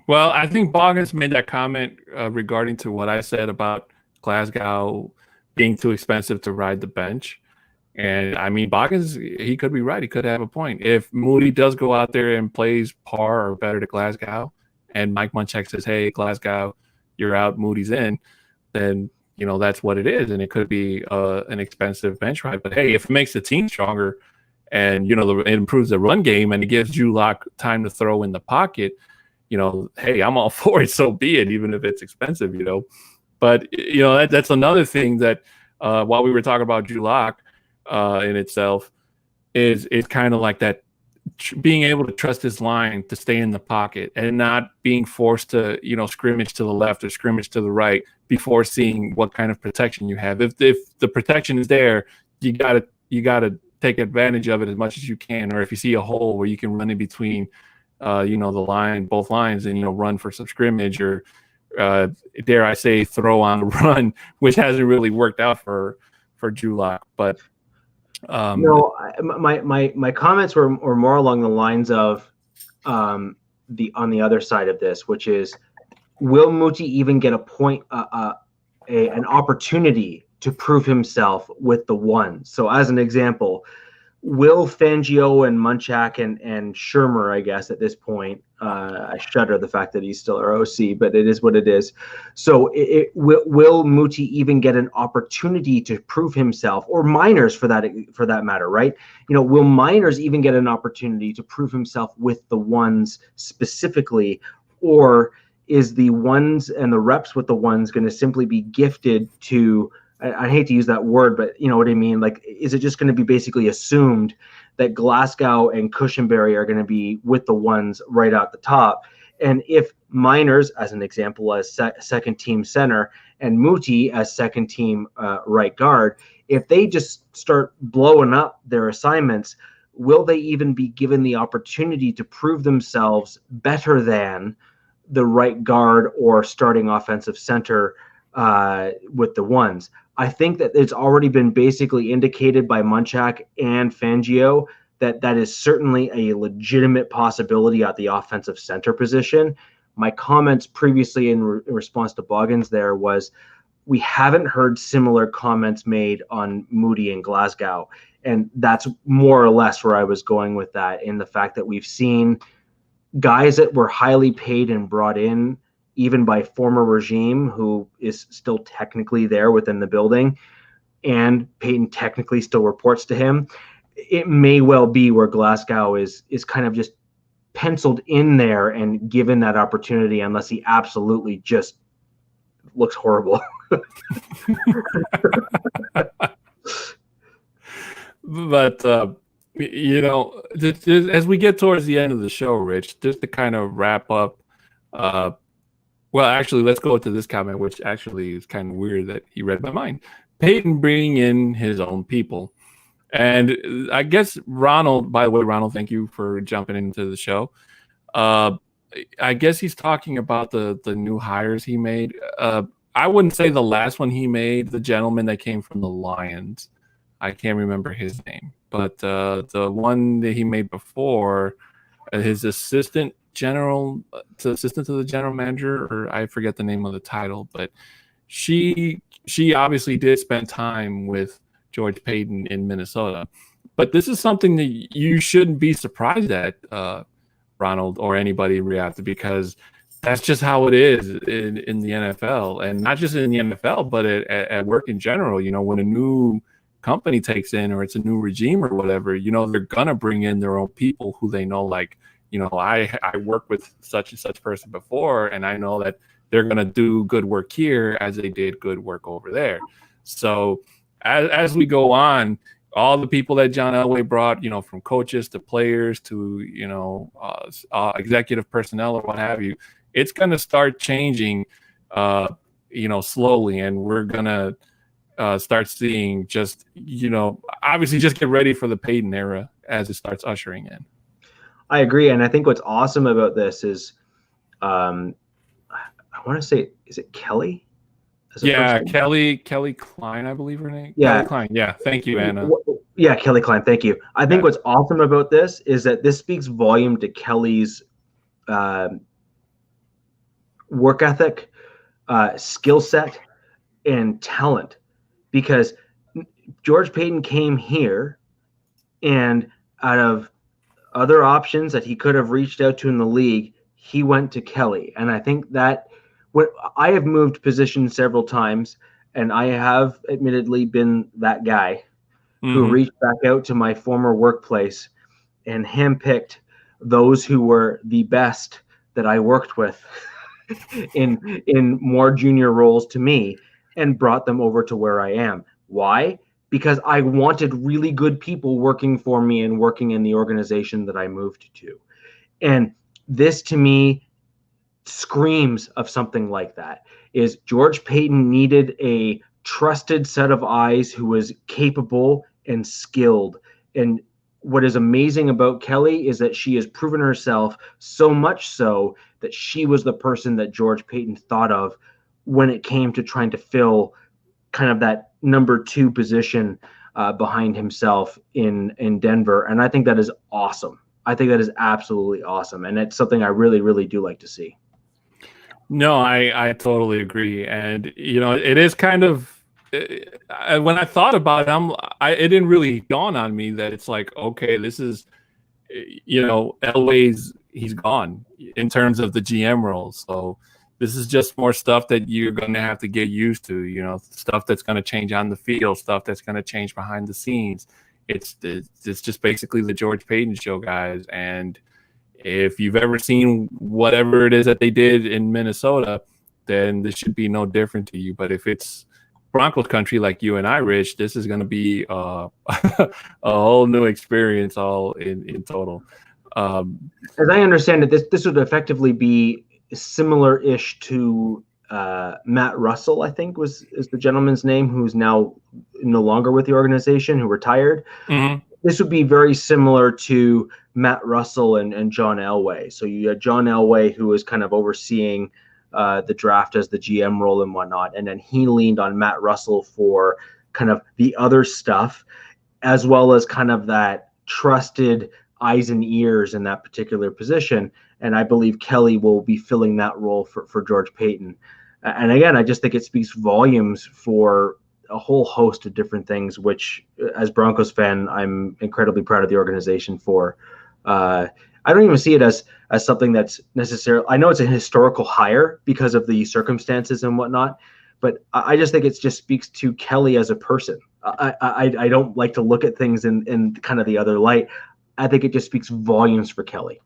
Well, I think Boggins made that comment regarding to what I said about Glasgow being too expensive to ride the bench. And I mean, Boggins, he could be right. He could have a point. If Moody does go out there and plays par or better to Glasgow, and Mike Munchak says, hey, Glasgow, you're out, Moody's in, then that's what it is, and it could be an expensive bench ride. But hey, if it makes the team stronger, and it improves the run game, and it gives Drew Lock time to throw in the pocket, hey, I'm all for it. So be it, even if it's expensive, But that's another thing that while we were talking about Drew Lock in itself, is kind of like that. Being able to trust his line to stay in the pocket and not being forced to, scrimmage to the left or scrimmage to the right before seeing what kind of protection you have. If the protection is there, you gotta take advantage of it as much as you can. Or if you see a hole where you can run in between, both lines, and run for some scrimmage, or dare I say, throw on the run, which hasn't really worked out for Drew Lock, but. My comments were more along the lines of on the other side of this, which is, will Muti even get an opportunity to prove himself with the ones? So as an example, will Fangio and Munchak and Shermer, I guess at this point, I shudder the fact that he's still our OC, but it is what it is. So will Muti even get an opportunity to prove himself, or Miners for that matter, right? Will Miners even get an opportunity to prove himself with the ones specifically, or is the ones and the reps with the ones going to simply be gifted to? I hate to use that word, but you know what I mean? Like, is it just going to be basically assumed that Glasgow and Cushionberry are going to be with the ones right out the top? And if Miners, as an example, as second team center, and Muti as second team right guard, if they just start blowing up their assignments, will they even be given the opportunity to prove themselves better than the right guard or starting offensive center with the ones? I think that it's already been basically indicated by Munchak and Fangio that is certainly a legitimate possibility at the offensive center position. My comments previously in response to Boggins there was, we haven't heard similar comments made on Moody and Glasgow. And that's more or less where I was going with that, in the fact that we've seen guys that were highly paid and brought in even by former regime, who is still technically there within the building, and Peyton technically still reports to him. It may well be where Glasgow is kind of just penciled in there and given that opportunity unless he absolutely just looks horrible. But just as we get towards the end of the show, Rich, just to kind of wrap up, well, actually, let's go to this comment, which actually is kind of weird that he read my mind. Peyton bringing in his own people. And I guess Ronald, by the way, Ronald, thank you for jumping into the show. I guess he's talking about the new hires he made. I wouldn't say the last one he made, the gentleman that came from the Lions. I can't remember his name, but the one that he made before, his assistant to the general manager, or I forget the name of the title, but she obviously did spend time with George Payton in Minnesota. But this is something that you shouldn't be surprised at, Ronald, or anybody in reality, because that's just how it is in the NFL, and not just in the NFL, but at work in general. When a new company takes in, or it's a new regime or whatever, they're gonna bring in their own people who they know, like, I worked with such and such person before, and I know that they're gonna do good work here as they did good work over there. So as we go on, all the people that John Elway brought, from coaches to players to, executive personnel or what have you, it's going to start changing, slowly. And we're going to start seeing just, obviously just get ready for the Peyton era as it starts ushering in. I agree. And I think what's awesome about this is, I want to say, is it Kelly? Yeah, Kelly Klein, I believe her name. Yeah, Kelly Klein. Yeah, thank you, Anna. Yeah, Kelly Klein. Thank you. I think what's awesome about this is that this speaks volume to Kelly's work ethic, skill set, and talent, because George Payton came here, and out of other options that he could have reached out to in the league, he went to Kelly. And I think that I have moved positions several times, and I have admittedly been that guy who reached back out to my former workplace and handpicked those who were the best that I worked with in more junior roles to me, and brought them over to where I am. Why? Because I wanted really good people working for me and working in the organization that I moved to. And this, to me, screams of something like that. Is George Payton needed a trusted set of eyes who was capable and skilled. And what is amazing about Kelly is that she has proven herself, so much so that she was the person that George Payton thought of when it came to trying to fill kind of that number 2 position behind himself in Denver. And I think that is awesome. I think that is absolutely awesome. And it's something I really, really do like to see. No, I totally agree. And, it is kind of, when I thought about it, it didn't really dawn on me that it's like, okay, this is, Elway's, he's gone in terms of the GM role. So this is just more stuff that you're going to have to get used to, stuff that's going to change on the field, stuff that's going to change behind the scenes. It's just basically the George Payton show, guys. And if you've ever seen whatever it is that they did in Minnesota, then this should be no different to you. But if it's Broncos country like you and I, Rich, this is going to be a whole new experience all in total. As I understand it, this would effectively be similar-ish to Matt Russell, I think is the gentleman's name, who's now no longer with the organization, who retired. Mm-hmm. This would be very similar to Matt Russell and John Elway. So you had John Elway, who was kind of overseeing the draft as the GM role and whatnot, and then he leaned on Matt Russell for kind of the other stuff, as well as kind of that trusted eyes and ears in that particular position. And I believe Kelly will be filling that role for George Payton. And again, I just think it speaks volumes for a whole host of different things, which, as Broncos fan, I'm incredibly proud of the organization for. I don't even see it as something that's necessarily, I know it's a historical hire because of the circumstances and whatnot, but I just think it just speaks to Kelly as a person. I don't like to look at things in kind of the other light. I think it just speaks volumes for Kelly.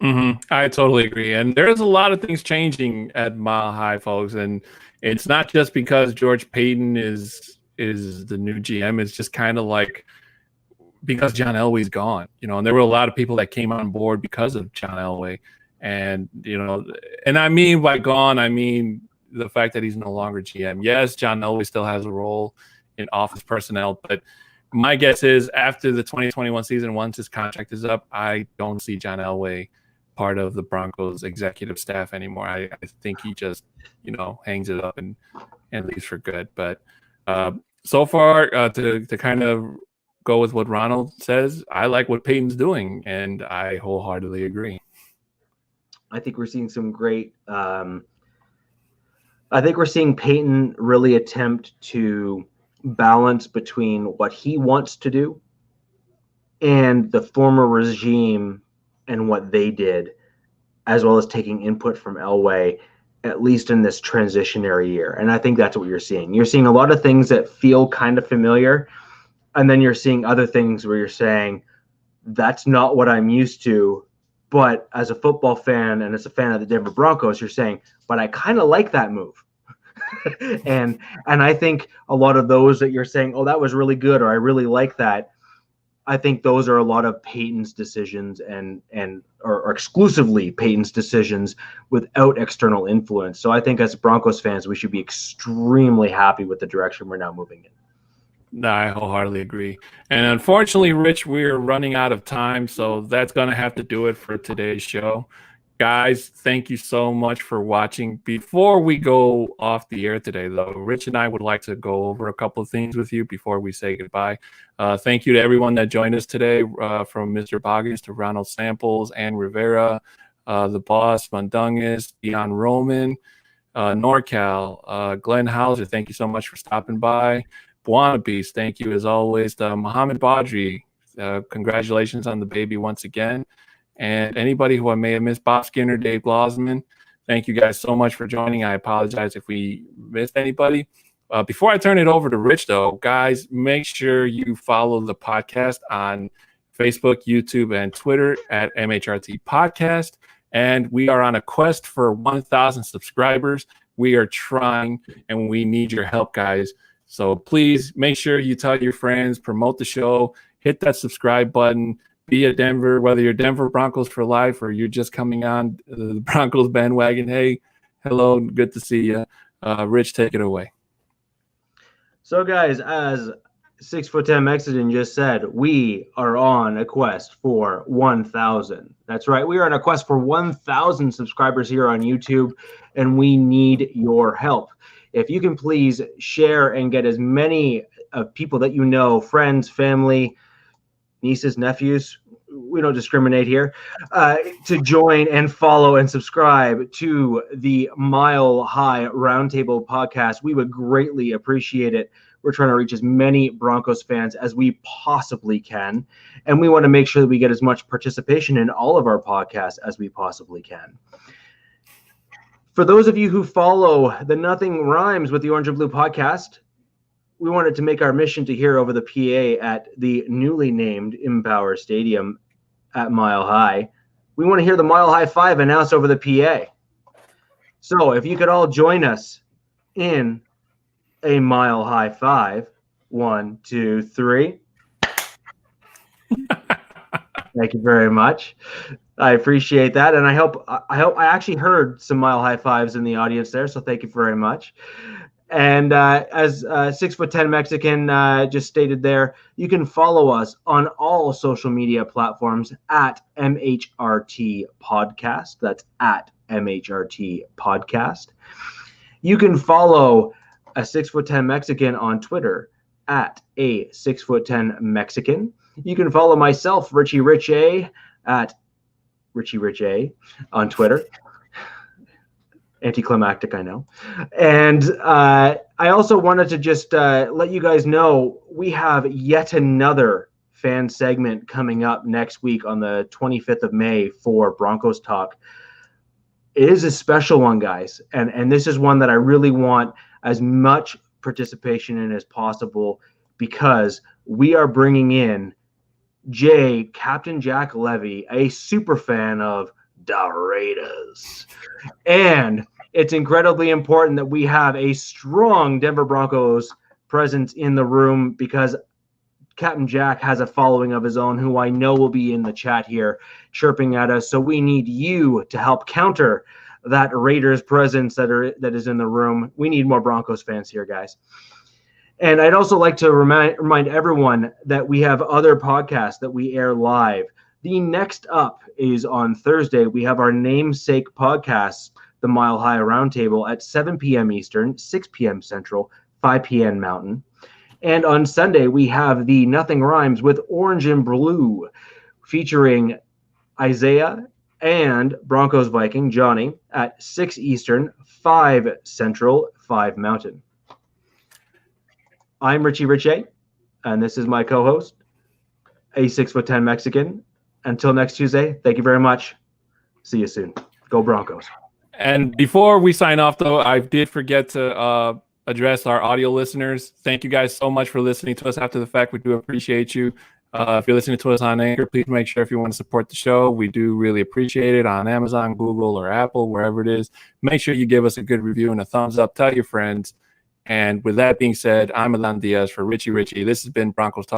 I totally agree. And there's a lot of things changing at Mile High, folks. And it's not just because George Payton is the new GM. It's just kind of like because John Elway's gone, and there were a lot of people that came on board because of John Elway. And, and I mean by gone, I mean the fact that he's no longer GM. Yes, John Elway still has a role in office personnel, but my guess is after the 2021 season, once his contract is up, I don't see John Elway part of the Broncos executive staff anymore. I think he just, hangs it up and leaves for good. But so far, to kind of go with what Ronald says, I like what Peyton's doing, and I wholeheartedly agree. I think we're seeing some great. I think we're seeing Peyton really attempt to balance between what he wants to do and the former regime and what they did, as well as taking input from Elway, at least in this transitionary year. And I think that's what you're seeing. You're seeing a lot of things that feel kind of familiar, and then you're seeing other things where you're saying, that's not what I'm used to. But as a football fan and as a fan of the Denver Broncos, you're saying, but I kind of like that move. and I think a lot of those that you're saying, oh, that was really good, or I really like that, I think those are a lot of Peyton's decisions or exclusively Peyton's decisions without external influence. So I think as Broncos fans, we should be extremely happy with the direction we're now moving in. No, I wholeheartedly agree. And unfortunately, Rich, we're running out of time, so that's going to have to do it for today's show. Guys, thank you so much for watching. Before we go off the air today, though, Rich and I would like to go over a couple of things with you before we say goodbye. Thank you to everyone that joined us today, from Mr. Boggins to Ronald Samples, Ann Rivera, the boss, Mundungus, Dion Roman, NorCal, Glenn Hauser, thank you so much for stopping by. Buana Beast, thank you as always. Mohammed Badri, congratulations on the baby once again. And anybody who I may have missed, Bob Skinner, Dave Glosman, thank you guys so much for joining. I apologize if we missed anybody. Before I turn it over to Rich, though, guys, make sure you follow the podcast on Facebook, YouTube, and Twitter at MHRT Podcast. And we are on a quest for 1,000 subscribers. We are trying, and we need your help, guys. So please make sure you tell your friends, promote the show, hit that subscribe button, be a Denver, whether you're Denver Broncos for life or you're just coming on the Broncos bandwagon. Hey, hello, good to see you. Rich, take it away. So guys, as 6'10" Mexican just said, we are on a quest for 1,000. That's right. We are on a quest for 1,000 subscribers here on YouTube, and we need your help. If you can please share and get as many people that you know, friends, family, nieces, nephews, we don't discriminate here, to join and follow and subscribe to the Mile High Roundtable podcast, we would greatly appreciate it. We're trying to reach as many Broncos fans as we possibly can, and we want to make sure that we get as much participation in all of our podcasts as we possibly can. For those of you who follow the Nothing Rhymes with the Orange and Blue podcast, we wanted to make our mission to hear over the PA at the newly named Empower Stadium at Mile High. We want to hear the Mile High 5 announced over the PA. So if you could all join us in a Mile High 5. 1, 2, 3. Thank you very much. I appreciate that, and I hope I actually heard some Mile High 5s in the audience there, so thank you very much. And as 6'10" Mexican just stated there, you can follow us on all social media platforms at MHRT Podcast. That's at MHRT Podcast. You can follow a 6'10" Mexican on Twitter at a 6'10" Mexican. You can follow myself, Richie Rich A, at Richie Rich A on Twitter. Anticlimactic, I know. And I also wanted to just let you guys know we have yet another fan segment coming up next week on the 25th of May for Broncos Talk. It is a special one, guys. And this is one that I really want as much participation in as possible, because we are bringing in Captain Jack Levy, a super fan of the Raiders. And it's incredibly important that we have a strong Denver Broncos presence in the room because Captain Jack has a following of his own who I know will be in the chat here chirping at us. So we need you to help counter that Raiders presence that is in the room. We need more Broncos fans here, guys. And I'd also like to remind everyone that we have other podcasts that we air live. The next up is on Thursday. We have our namesake podcast, the Mile High Roundtable, at 7 p.m. Eastern, 6 p.m. Central, 5 p.m. Mountain. And on Sunday, we have the Nothing Rhymes with Orange and Blue, featuring Isaiah and Broncos Viking Johnny at 6 Eastern, 5 Central, 5 Mountain. I'm Richie Richey, and this is my co-host, a 6'10" Mexican. Until next Tuesday, thank you very much. See you soon. Go Broncos. And before we sign off, though, I did forget to address our audio listeners. Thank you guys so much for listening to us after the fact. We do appreciate you. If you're listening to us on Anchor, please make sure if you want to support the show, we do really appreciate it on Amazon, Google, or Apple, wherever it is. Make sure you give us a good review and a thumbs up. Tell your friends. And with that being said, I'm Alan Diaz for Richie Richie. This has been Broncos Talk.